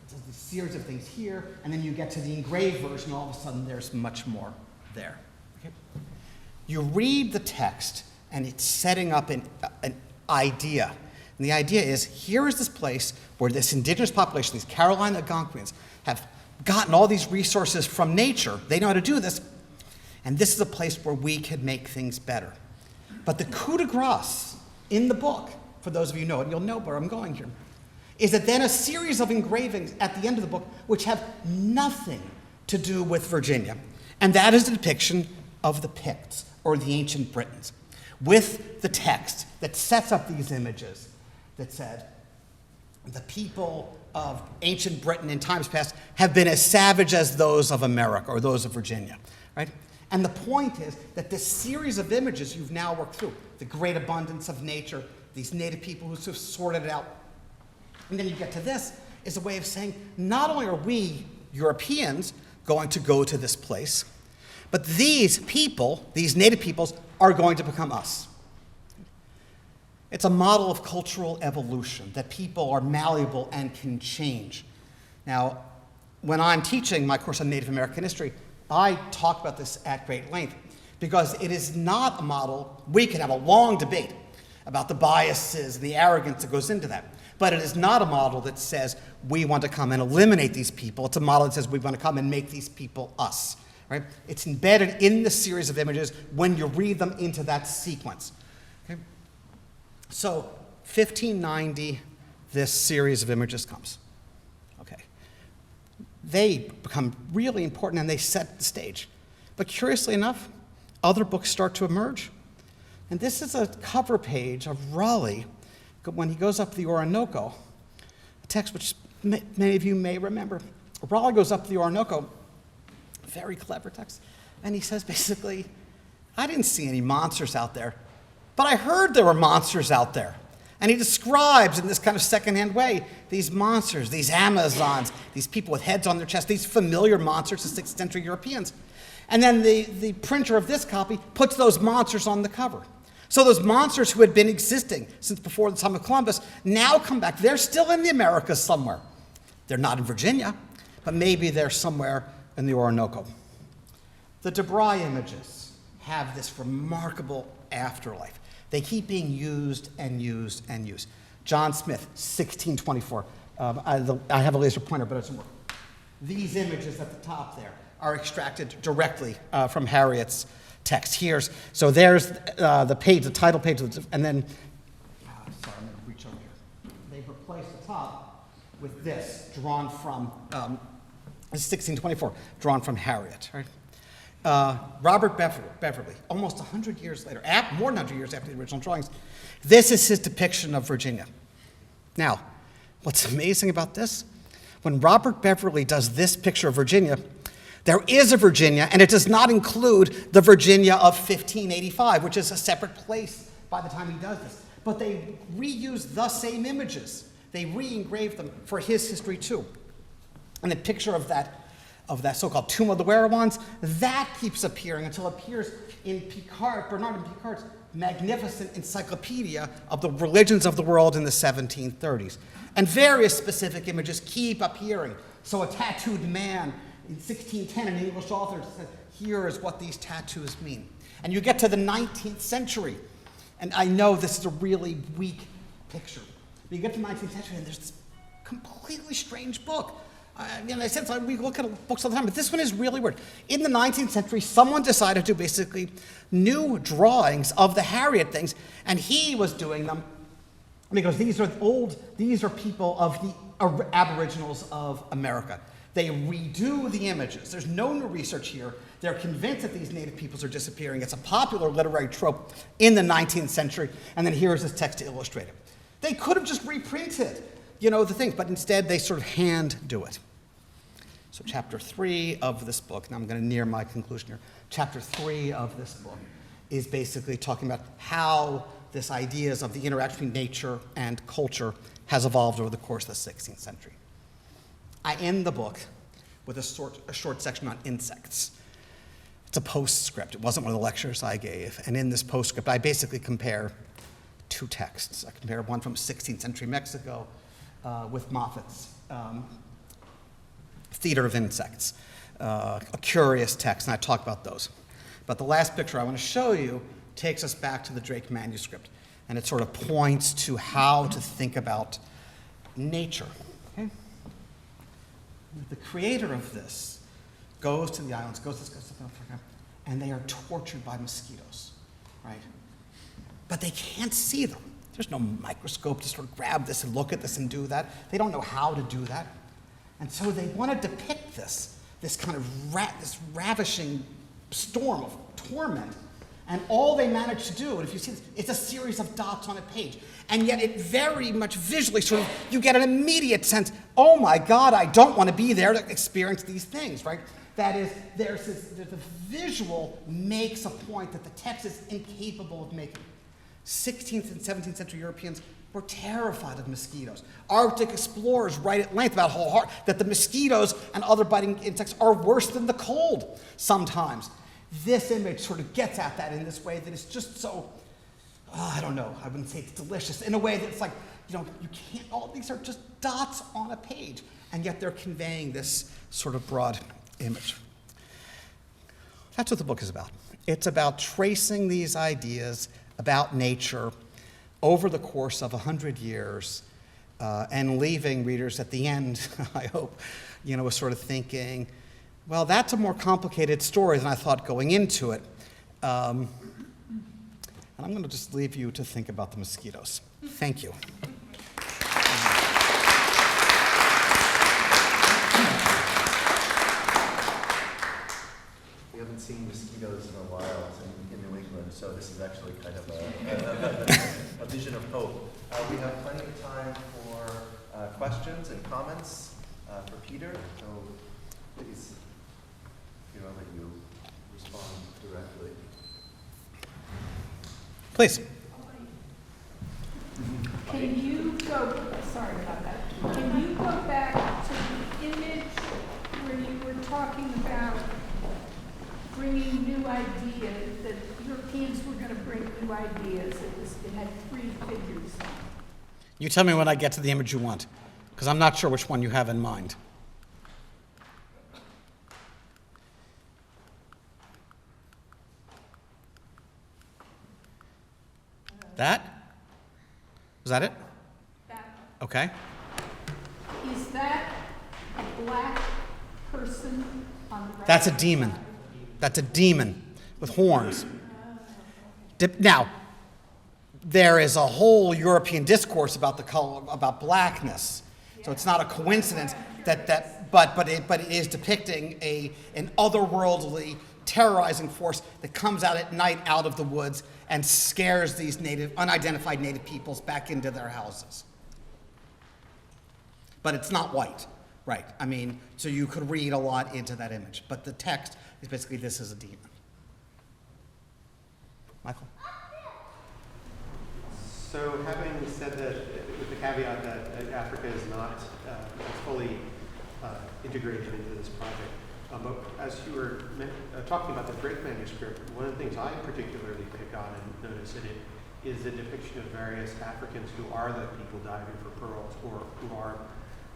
It's a series of things here, and then you get to the engraved version, all of a sudden there's much more there. Okay? You read the text, and it's setting up an idea. And the idea is, here is this place where this indigenous population, these Carolina Algonquians, have gotten all these resources from nature. They know how to do this. And this is a place where we can make things better. But the coup de grace in the book, for those of you who know it, you'll know where I'm going here, is that then a series of engravings at the end of the book which have nothing to do with Virginia. And that is a depiction of the Picts, or the ancient Britons, with the text that sets up these images that said, the people of ancient Britain in times past have been as savage as those of America or those of Virginia, right? And the point is that this series of images you've now worked through, the great abundance of nature, these native people who sort of sorted it out, and then you get to this, is a way of saying, not only are we, Europeans, going to go to this place, but these people, these native peoples, are going to become us. It's a model of cultural evolution, that people are malleable and can change. Now, when I'm teaching my course on Native American history, I talk about this at great length, because it is not a model. We can have a long debate about the biases and the arrogance that goes into that. But it is not a model that says we want to come and eliminate these people. It's a model that says we want to come and make these people us. Right? It's embedded in the series of images when you read them into that sequence. Okay? So 1590, this series of images comes. Okay. They become really important and they set the stage. But curiously enough, other books start to emerge. And this is a cover page of Raleigh when he goes up the Orinoco, a text which many of you may remember. Raleigh goes up the Orinoco, very clever text, and he says basically, I didn't see any monsters out there, but I heard there were monsters out there. And he describes in this kind of secondhand way these monsters, these Amazons, these people with heads on their chest, these familiar monsters to 6th century Europeans. And then the printer of this copy puts those monsters on the cover. So those monsters who had been existing since before the time of Columbus now come back. They're still in the Americas somewhere. They're not in Virginia, but maybe they're somewhere in the Orinoco. The Debray images have this remarkable afterlife. They keep being used and used and used. John Smith, 1624. I have a laser pointer, but it doesn't work. These images at the top there are extracted directly from Harriet's text. So there's the page, the title page, and then, sorry, I'm going to reach over here. They've replaced the top with this, drawn from, 1624, drawn from Harriet. Right? Robert Beverly, almost 100 years later, more than 100 years after the original drawings, this is his depiction of Virginia. Now, what's amazing about this? When Robert Beverly does this picture of Virginia, there is a Virginia, and it does not include the Virginia of 1585, which is a separate place by the time he does this. But they reuse the same images. They re-engrave them for his history too. And the picture of that so-called Tomb of the Werewolves, that keeps appearing until it appears in Bernard and Picard's magnificent encyclopedia of the religions of the world in the 1730s. And various specific images keep appearing. So a tattooed man in 1610, an English author says, here is what these tattoos mean. And you get to the 19th century, and I know this is a really weak picture, but you get to the 19th century and there's this completely strange book In a sense, we look at books all the time, but this one is really weird. In the 19th century, someone decided to do basically new drawings of the Harriet things, and he was doing them because these are people of the Aboriginals of America. They redo the images. There's no new research here. They're convinced that these native peoples are disappearing. It's a popular literary trope in the 19th century, and then here's this text to illustrate it. They could have just reprinted, the things, but instead they sort of hand do it. So chapter 3 of this book, and I'm going to near my conclusion here, chapter 3 of this book is basically talking about how this ideas of the interaction between nature and culture has evolved over the course of the 16th century. I end the book with a short section on insects. It's a postscript. It wasn't one of the lectures I gave. And in this postscript, I basically compare two texts. I compare one from 16th century Mexico with Moffat's Theater of Insects, a curious text, and I talk about those. But the last picture I want to show you takes us back to the Drake manuscript, and it sort of points to how to think about nature. Okay? The creator of this goes to the islands, goes to South Africa, and they are tortured by mosquitoes, right? But they can't see them. There's no microscope to sort of grab this and look at this and do that. They don't know how to do that. And so they want to depict this kind of this ravishing storm of torment. And all they manage to do, and if you see this, it's a series of dots on a page. And yet it very much visually you get an immediate sense, oh my God, I don't want to be there to experience these things, right? That is, the visual makes a point that the text is incapable of making. 16th and 17th century Europeans were terrified of mosquitoes. Arctic explorers write at length about how hard that the mosquitoes and other biting insects are worse than the cold sometimes. This image sort of gets at that in this way that is just so, I don't know, I wouldn't say it's delicious, in a way that it's like, you can't, all these are just dots on a page, and yet they're conveying this sort of broad image. That's what the book is about. It's about tracing these ideas about nature over the course of 100 years and leaving readers at the end, I hope, with sort of thinking, well, that's a more complicated story than I thought going into it. And I'm going to just leave you to think about the mosquitoes. Thank you. We haven't seen mosquitoes in a while in New England, so this is actually kind of a vision of hope. We have plenty of time for questions and comments for Peter, so please, I'll let you respond directly. Please. Can you go, sorry about that. Can you go back to the image where you were talking about bringing new ideas, that Europeans were going to bring new ideas? It had three figures. You tell me when I get to the image you want, because I'm not sure which one you have in mind. That? Was that it? That, Okay. is that a black person on the right? That's a demon. That's a demon with horns. Now, there is a whole European discourse about the color, about blackness. So it's not a coincidence but it is depicting an otherworldly, terrorizing force that comes out at night out of the woods and scares these unidentified native peoples back into their houses. But it's not white, right? I mean, so you could read a lot into that image. But the text is basically, this is a demon. Michael? So having said that, with the caveat that Africa is not fully integrated into this project, but as you were talking about the Drake manuscript, one of the things I particularly pick on and notice in it is the depiction of various Africans who are the people diving for pearls or who are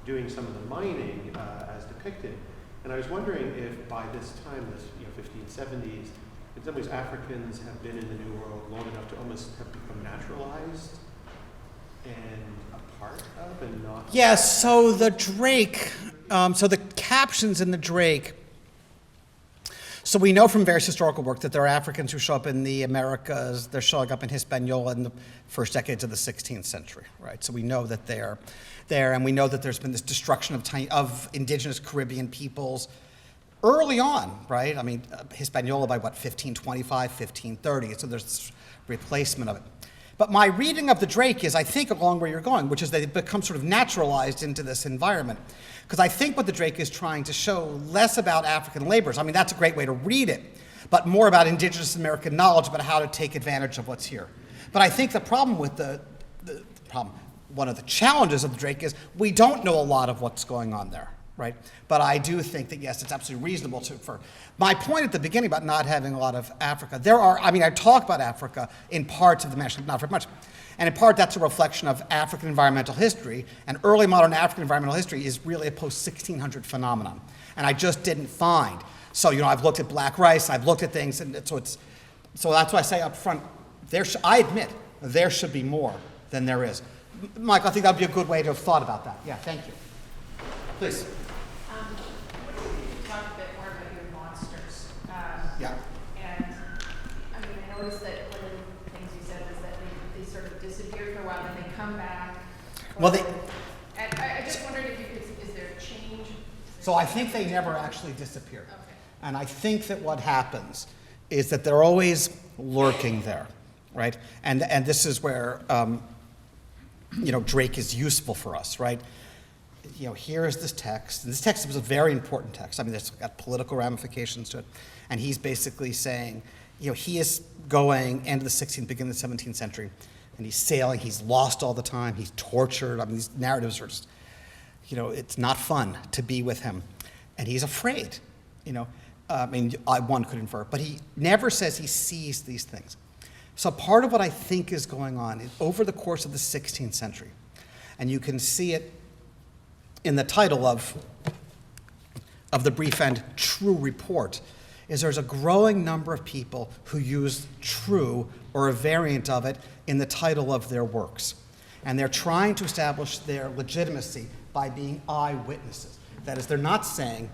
doing some of the mining as depicted. And I was wondering if by this time, this 1570s, in some ways Africans have been in the New World long enough to almost have become naturalized and a part of and not... Yes, so the Drake So the captions in the Drake, so we know from various historical work that there are Africans who show up in the Americas. They're showing up in Hispaniola in the first decades of the 16th century, right? So we know that they're there, and we know that there's been this destruction of indigenous Caribbean peoples early on, right? I mean, Hispaniola by what, 1525, 1530, so there's this replacement of it. But my reading of the Drake is, I think, along where you're going, which is that it becomes sort of naturalized into this environment. Because I think what the Drake is trying to show less about African laborers, I mean, that's a great way to read it, but more about indigenous American knowledge about how to take advantage of what's here. But I think the problem with one of the challenges of the Drake is we don't know a lot of what's going on there, right? But I do think that, yes, it's absolutely reasonable to infer. My point at the beginning about not having a lot of Africa, I talk about Africa in parts of the manuscript, not very much. And in part, that's a reflection of African environmental history. And early modern African environmental history is really a post-1600 phenomenon. And I just didn't find. So, I've looked at black rice, I've looked at things, and so that's why I say up front, I admit, there should be more than there is. Mike, I think that would be a good way to have thought about that. Yeah, thank you. Please. What if you talk a bit more about your monsters? Yeah. And I mean, I noticed that one of the things you said was that they sort of disappeared for a while, and they come back. Well, And I just wondered if you could, is there a change? So I think they never actually disappear. Okay. And I think that what happens is that they're always lurking there, right? And this is where, Drake is useful for us, right? Here is this text, and this text was a very important text. I mean, it's got political ramifications to it. And he's basically saying, he is going end of the 16th, beginning of the 17th century, and he's sailing, he's lost all the time, he's tortured. I mean, these narratives are just, it's not fun to be with him. And he's afraid, one could infer, but he never says he sees these things. So part of what I think is going on is over the course of the 16th century, and you can see it in the title of the brief and true report, is there's a growing number of people who use true or a variant of it in the title of their works. And they're trying to establish their legitimacy by being eyewitnesses. That is, they're not saying,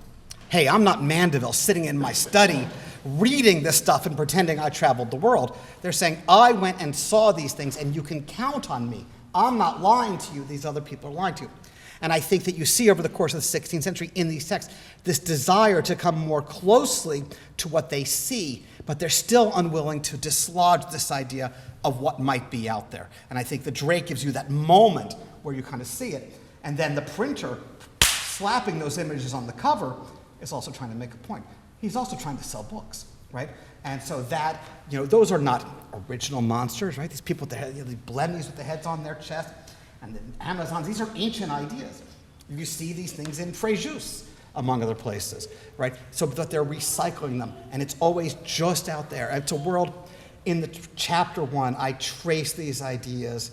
hey, I'm not Mandeville sitting in my study reading this stuff and pretending I traveled the world. They're saying, I went and saw these things and you can count on me. I'm not lying to you, these other people are lying to you. And I think that you see over the course of the 16th century in these texts this desire to come more closely to what they see, but they're still unwilling to dislodge this idea of what might be out there. And I think the Drake gives you that moment where you kind of see it. And then the printer slapping those images on the cover is also trying to make a point. He's also trying to sell books, right? And so that, those are not original monsters, right? These people with these blemmies with the heads on their chest, and the Amazons, these are ancient ideas. You see these things in Fréjus, among other places, right? So that they're recycling them, and it's always just out there. It's a world, in the chapter 1, I trace these ideas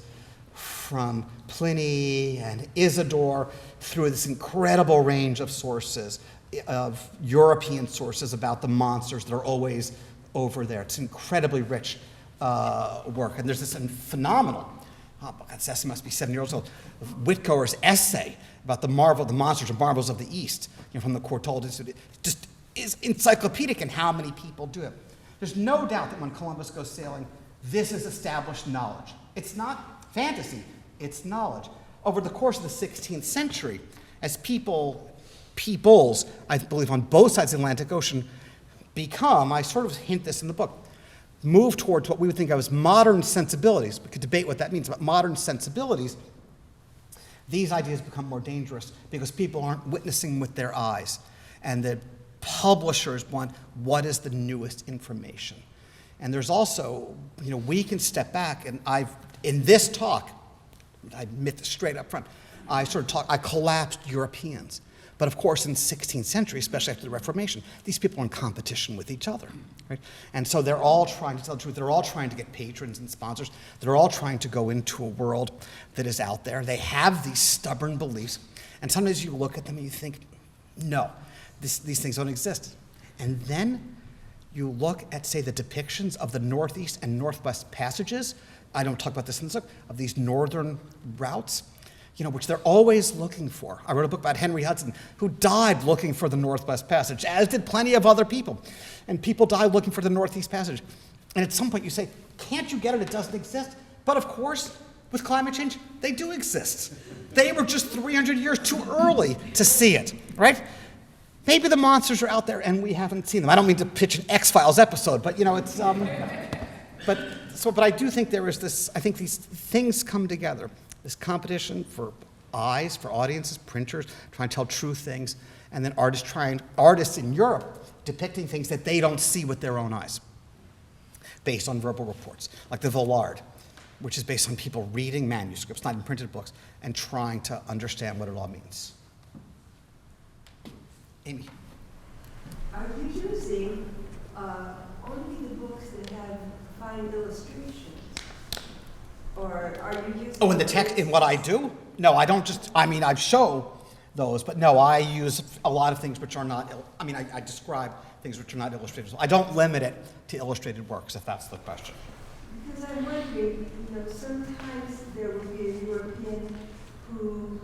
from Pliny and Isidore through this incredible range of sources, of European sources about the monsters that are always over there. It's incredibly rich work, and there's this phenomenal, that essay must be 7 years old, Whitcoer's essay about the monsters and marvels of the East, from the Courtauld Institute. It just is encyclopedic in how many people do it. There's no doubt that when Columbus goes sailing, this is established knowledge. It's not fantasy, it's knowledge. Over the course of the 16th century, as peoples, I believe on both sides of the Atlantic Ocean, become, I sort of hint this in the book, move towards what we would think of as modern sensibilities. We could debate what that means, but modern sensibilities, these ideas become more dangerous because people aren't witnessing with their eyes. And the publishers want what is the newest information. And there's also, we can step back, and in this talk, I admit this straight up front, I collapsed Europeans. But of course, in the 16th century, especially after the Reformation, these people are in competition with each other, right? And so they're all trying to tell the truth. They're all trying to get patrons and sponsors. They're all trying to go into a world that is out there. They have these stubborn beliefs. And sometimes you look at them and you think, no, these things don't exist. And then you look at, say, the depictions of the Northeast and Northwest passages. I don't talk about this in the book, of these northern routes. which they're always looking for. I wrote a book about Henry Hudson, who died looking for the Northwest Passage, as did plenty of other people. And people died looking for the Northeast Passage. And at some point you say, can't you get it? It doesn't exist. But of course, with climate change, they do exist. They were just 300 years too early to see it, right? Maybe the monsters are out there and we haven't seen them. I don't mean to pitch an X-Files episode, but it's, but I do think there is this, I think these things come together. This competition for eyes, for audiences, printers, trying to tell true things, and then artists in Europe depicting things that they don't see with their own eyes, based on verbal reports, like the Villard, which is based on people reading manuscripts, not in printed books, and trying to understand what it all means. Amy. Are you using only the books that have fine illustrations? Or are you using... Oh, in the text, in what I do? No, I don't just, I show those, but no, I use a lot of things which are not, I describe things which are not illustrated. I don't limit it to illustrated works, if that's the question. Because I'm wondering, sometimes there will be a European who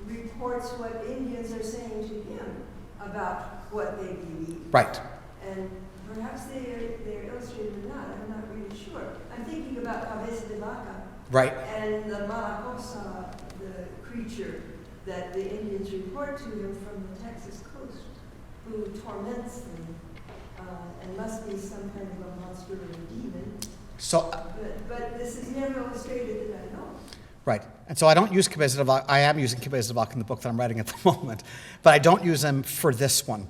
reports what Indians are saying to him about what they believe. Right. And perhaps they're illustrated or not, I'm not really sure. I'm thinking about Cabeza de Vaca. Right. And the Malacosa, the creature that the Indians report to him from the Texas coast, who torments them, and must be some kind of a monster or a demon. So, but this is never illustrated that I know. right. And so I don't use Cabeza de Vaca. I am using Cabeza de Vaca in the book that I'm writing at the moment, but I don't use them for this one.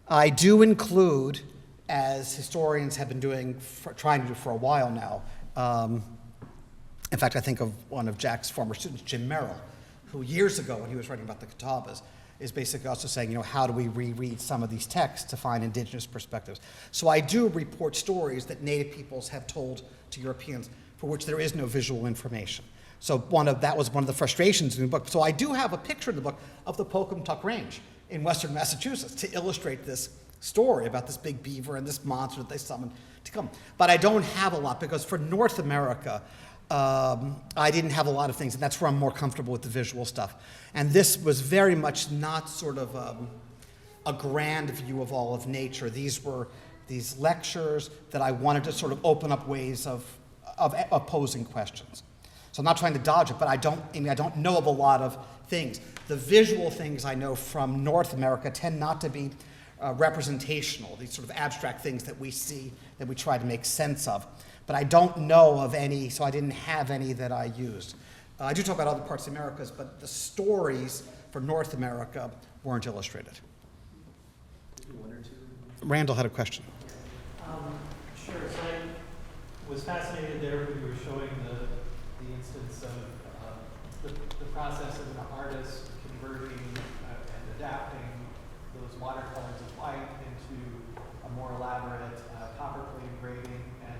I do include, as historians have been trying to do for a while now. In fact, I think of one of Jack's former students, Jim Merrill, who years ago, when he was writing about the Catawbas, is basically also saying, how do we reread some of these texts to find indigenous perspectives? So I do report stories that Native peoples have told to Europeans for which there is no visual information. So that was one of the frustrations in the book. So I do have a picture in the book of the Pocumtuck Range in western Massachusetts to illustrate this story about this big beaver and this monster that they summoned to come. But I don't have a lot, because for North America, I didn't have a lot of things, and that's where I'm more comfortable with the visual stuff. And this was very much not sort of a grand view of all of nature. These were these lectures that I wanted to sort of open up ways of posing questions. So I'm not trying to dodge it, but I don't know of a lot of things. The visual things I know from North America tend not to be representational, these sort of abstract things that we see that we try to make sense of. But I don't know of any, so I didn't have any that I used. I do talk about other parts of the Americas, but the stories for North America weren't illustrated. Randall had a question. Sure. So I was fascinated there when you were showing the instance of the process of an artist converting and adapting those watercolors of white into a more elaborate copper plate engraving. And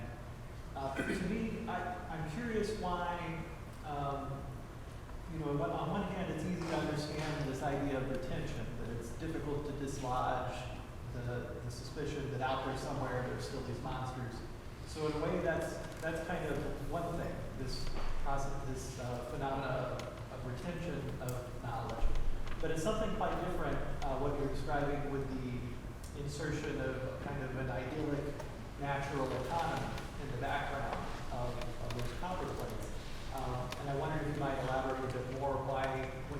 to me, I'm curious why, on one hand, it's easy to understand this idea of retention, that it's difficult to dislodge the suspicion that out there somewhere there's still these monsters. So in a way, that's kind of one thing, this process, this phenomena of retention of knowledge. But it's something quite different, what you're describing with the insertion of kind of an idyllic natural economy in the background of those copper plates. And I wondered if you might elaborate a bit more what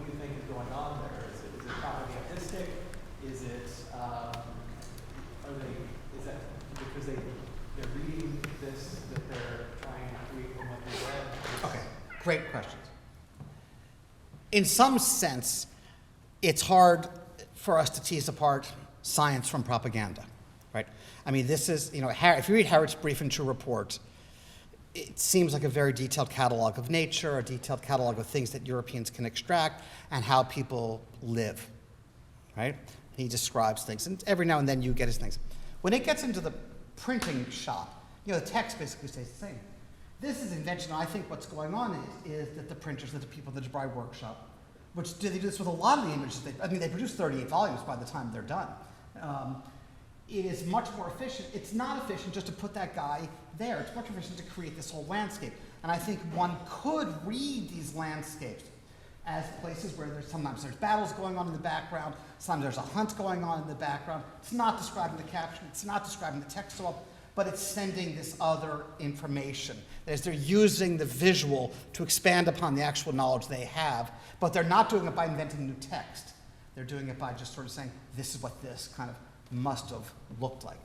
you think is going on there. Is it propagandistic? Is it, is that because they're reading this that they're trying to create from what they read? Okay, great questions. In some sense, it's hard for us to tease apart science from propaganda, right? This is, if you read Harriet's brief and true report, it seems like a very detailed catalog of nature, a detailed catalog of things that Europeans can extract, and how people live, right? He describes things, and every now and then you get his things. When it gets into the printing shop, the text basically stays the same. This is invention. I think what's going on is that the printers, that the people, the DeBry workshop, which they do this with a lot of the images. They produce 38 volumes by the time they're done. It is much more efficient. It's not efficient just to put that guy there. It's much more efficient to create this whole landscape. And I think one could read these landscapes as places where sometimes there's battles going on in the background, sometimes there's a hunt going on in the background. It's not described in the caption, it's not described in the text at all, but it's sending this other information. That is, they're using the visual to expand upon the actual knowledge they have, but they're not doing it by inventing new text. They're doing it by just sort of saying, this is what this kind of must have looked like.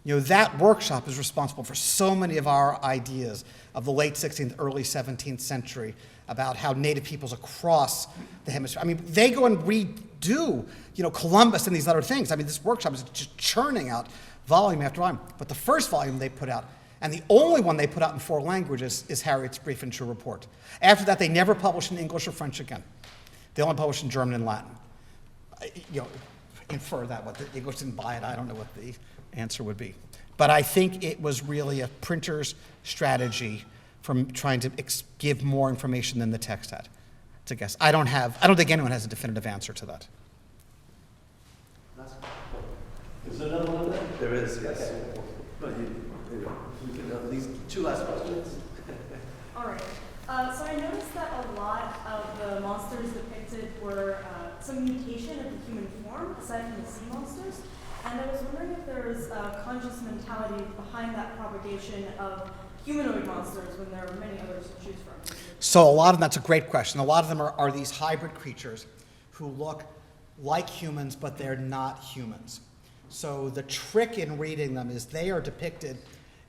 That workshop is responsible for so many of our ideas of the late 16th, early 17th century about how Native peoples across the hemisphere, they go and redo, Columbus and these other things. This workshop is just churning out volume after volume. But the first volume they put out, and the only one they put out in 4 languages, is Harriet's Brief and True Report. After that, they never published in English or French again. They only published in German and Latin. Infer that, what the English didn't buy it, I don't know what the answer would be. But I think it was really a printer's strategy from trying to give more information than the text had. It's a guess. I don't think anyone has a definitive answer to that. Is there another one there? There is, yes. Okay. Well, we can these 2 last questions. All right. So I noticed that a lot of the monsters depicted were some mutation of the human form, aside from the sea monsters. And I was wondering if there was a conscious mentality behind that propagation of humanoid monsters when there are many others to choose from. So a lot of them, that's a great question. A lot of them are these hybrid creatures who look like humans, but they're not humans. So the trick in reading them is they are depicted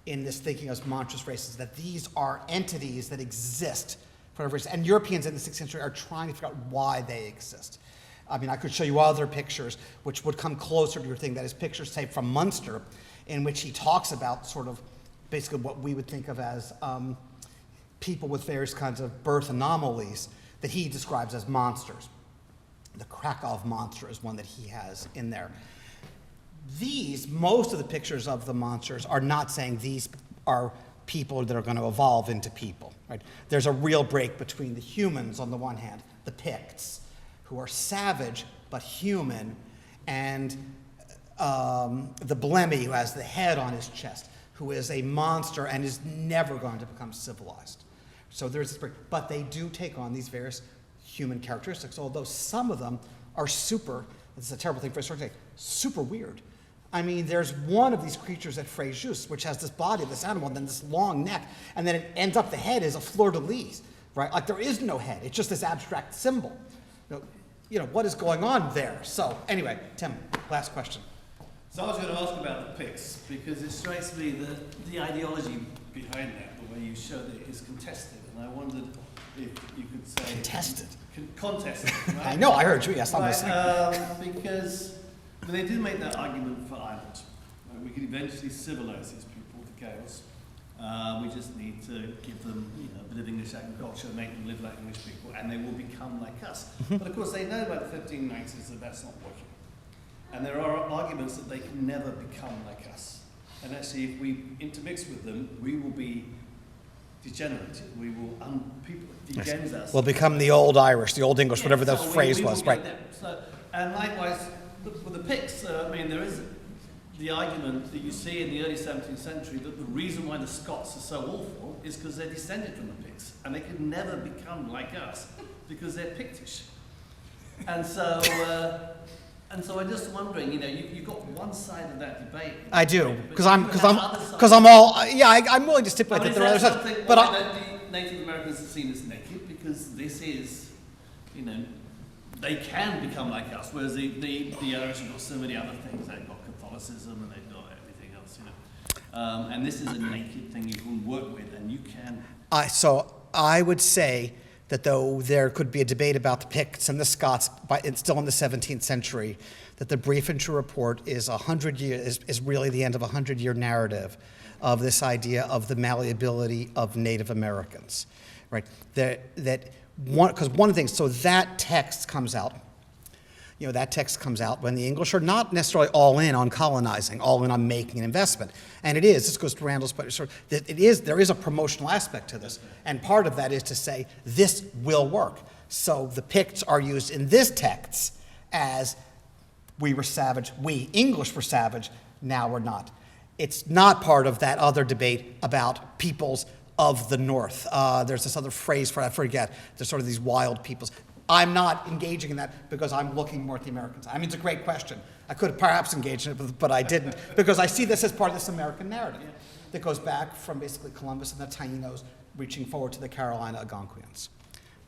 in this thinking as monstrous races, that these are entities that exist for whatever reason. And Europeans in the 16th century are trying to figure out why they exist. I could show you other pictures which would come closer to your thing, that is pictures, say, from Munster, in which he talks about sort of basically what we would think of as people with various kinds of birth anomalies that he describes as monsters. The Krakow monster is one that he has in there. Most of the pictures of the monsters are not saying these are people that are going to evolve into people, right? There's a real break between the humans on the one hand, the Picts, who are savage but human, and the Blemmy, who has the head on his chest, who is a monster and is never going to become civilized. So there's this break, but they do take on these various human characteristics, although some of them are super, this is a terrible thing for a story to say, super weird. There's one of these creatures at Fréjus, which has this body of this animal and then this long neck, and then it ends up, the head is a fleur-de-lis, right? Like there is no head, it's just this abstract symbol. What is going on there? So anyway, Tim, last question. So I was going to ask about the Picts, because it strikes me that the ideology behind that, the way you showed it, is contested. And I wondered if you could say... Contested? Contested, right? I know, I heard you, yes, I'm listening. Because they do make that argument for Ireland. Right? We could eventually civilize these people to chaos. We just need to give them a bit of English agriculture, make them live like English people, and they will become like us. But of course, they know by the 1590s that that's not working. And there are arguments that they can never become like us. And actually, if we intermix with them, we will be degenerated. We will people degens us. We'll become the old Irish, the old English, Yeah, whatever that so phrase we was, will right? get them. So, and likewise, with the Picts, there is the argument that you see in the early 17th century that the reason why the Scots are so awful is because they're descended from the Picts, and they could never become like us because they're Pictish. And so I'm just wondering, you've got one side of that debate. I do, because I'm willing to stipulate that Is there are that other something sides, but that the Native Americans are seen as naked because this is, they can become like us, whereas the Irish have got so many other things. They've got Catholicism and they've got everything else, and this is a naked thing you can work with, and you can. So I would say that though there could be a debate about the Picts and the Scots, it's still in the 17th century, that the Brief and True Report is 100 years is really the end of a 100-year narrative of this idea of the malleability of Native Americans, right? Because one of the things, so that text comes out. That text comes out when the English are not necessarily all in on colonizing, all in on making an investment. And it is, this goes to Randall's point, there is a promotional aspect to this. And part of that is to say, this will work. So the Picts are used in this text as we were savage, we English were savage, now we're not. It's not part of that other debate about peoples of the North. There's this other phrase for it, I forget. There's sort of these wild peoples. I'm not engaging in that because I'm looking more at the Americans. I mean, it's a great question. I could have perhaps engaged in it, but I didn't, because I see this as part of this American narrative that goes back from basically Columbus and the Tainos reaching forward to the Carolina Algonquians,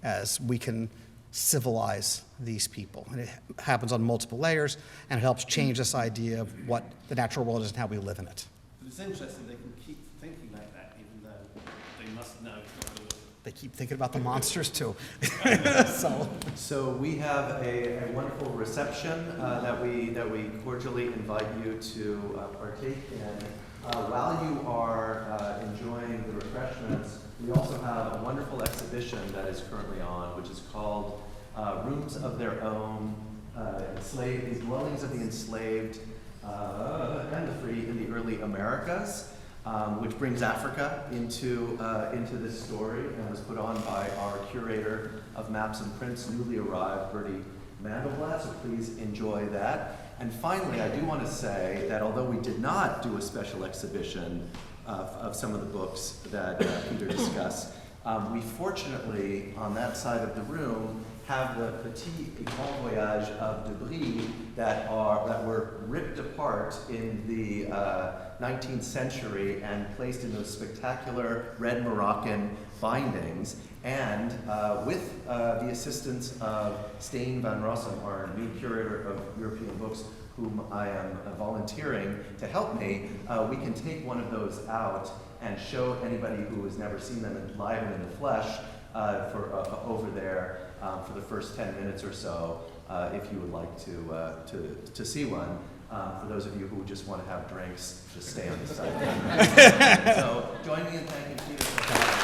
as we can civilize these people. And it happens on multiple layers, and it helps change this idea of what the natural world is and how we live in it. But it's interesting they can keep thinking like that, even though they must know it's not good. They keep thinking about the monsters too. So we have a wonderful reception that we cordially invite you to partake in. While you are enjoying the refreshments, we also have a wonderful exhibition that is currently on, which is called Rooms of Their Own, These Dwellings of the Enslaved and the Free in the Early Americas, which brings Africa into this story, and was put on by our curator of maps and prints, newly arrived, Bertie Mandelblatt, so please enjoy that. And finally, I do want to say that although we did not do a special exhibition of some of the books that Peter discussed, we fortunately, on that side of the room, have the Petit et Grand Voyage of Debris that were ripped apart in the 19th century and placed in those spectacular red Moroccan bindings. And with the assistance of Steen van Rossum, our new curator of European books, whom I am volunteering to help me, we can take one of those out and show anybody who has never seen them live and in the flesh over there for the first 10 minutes or so, if you would like to see one. For those of you who just want to have drinks, just stay on the side. So join me in thanking Peter.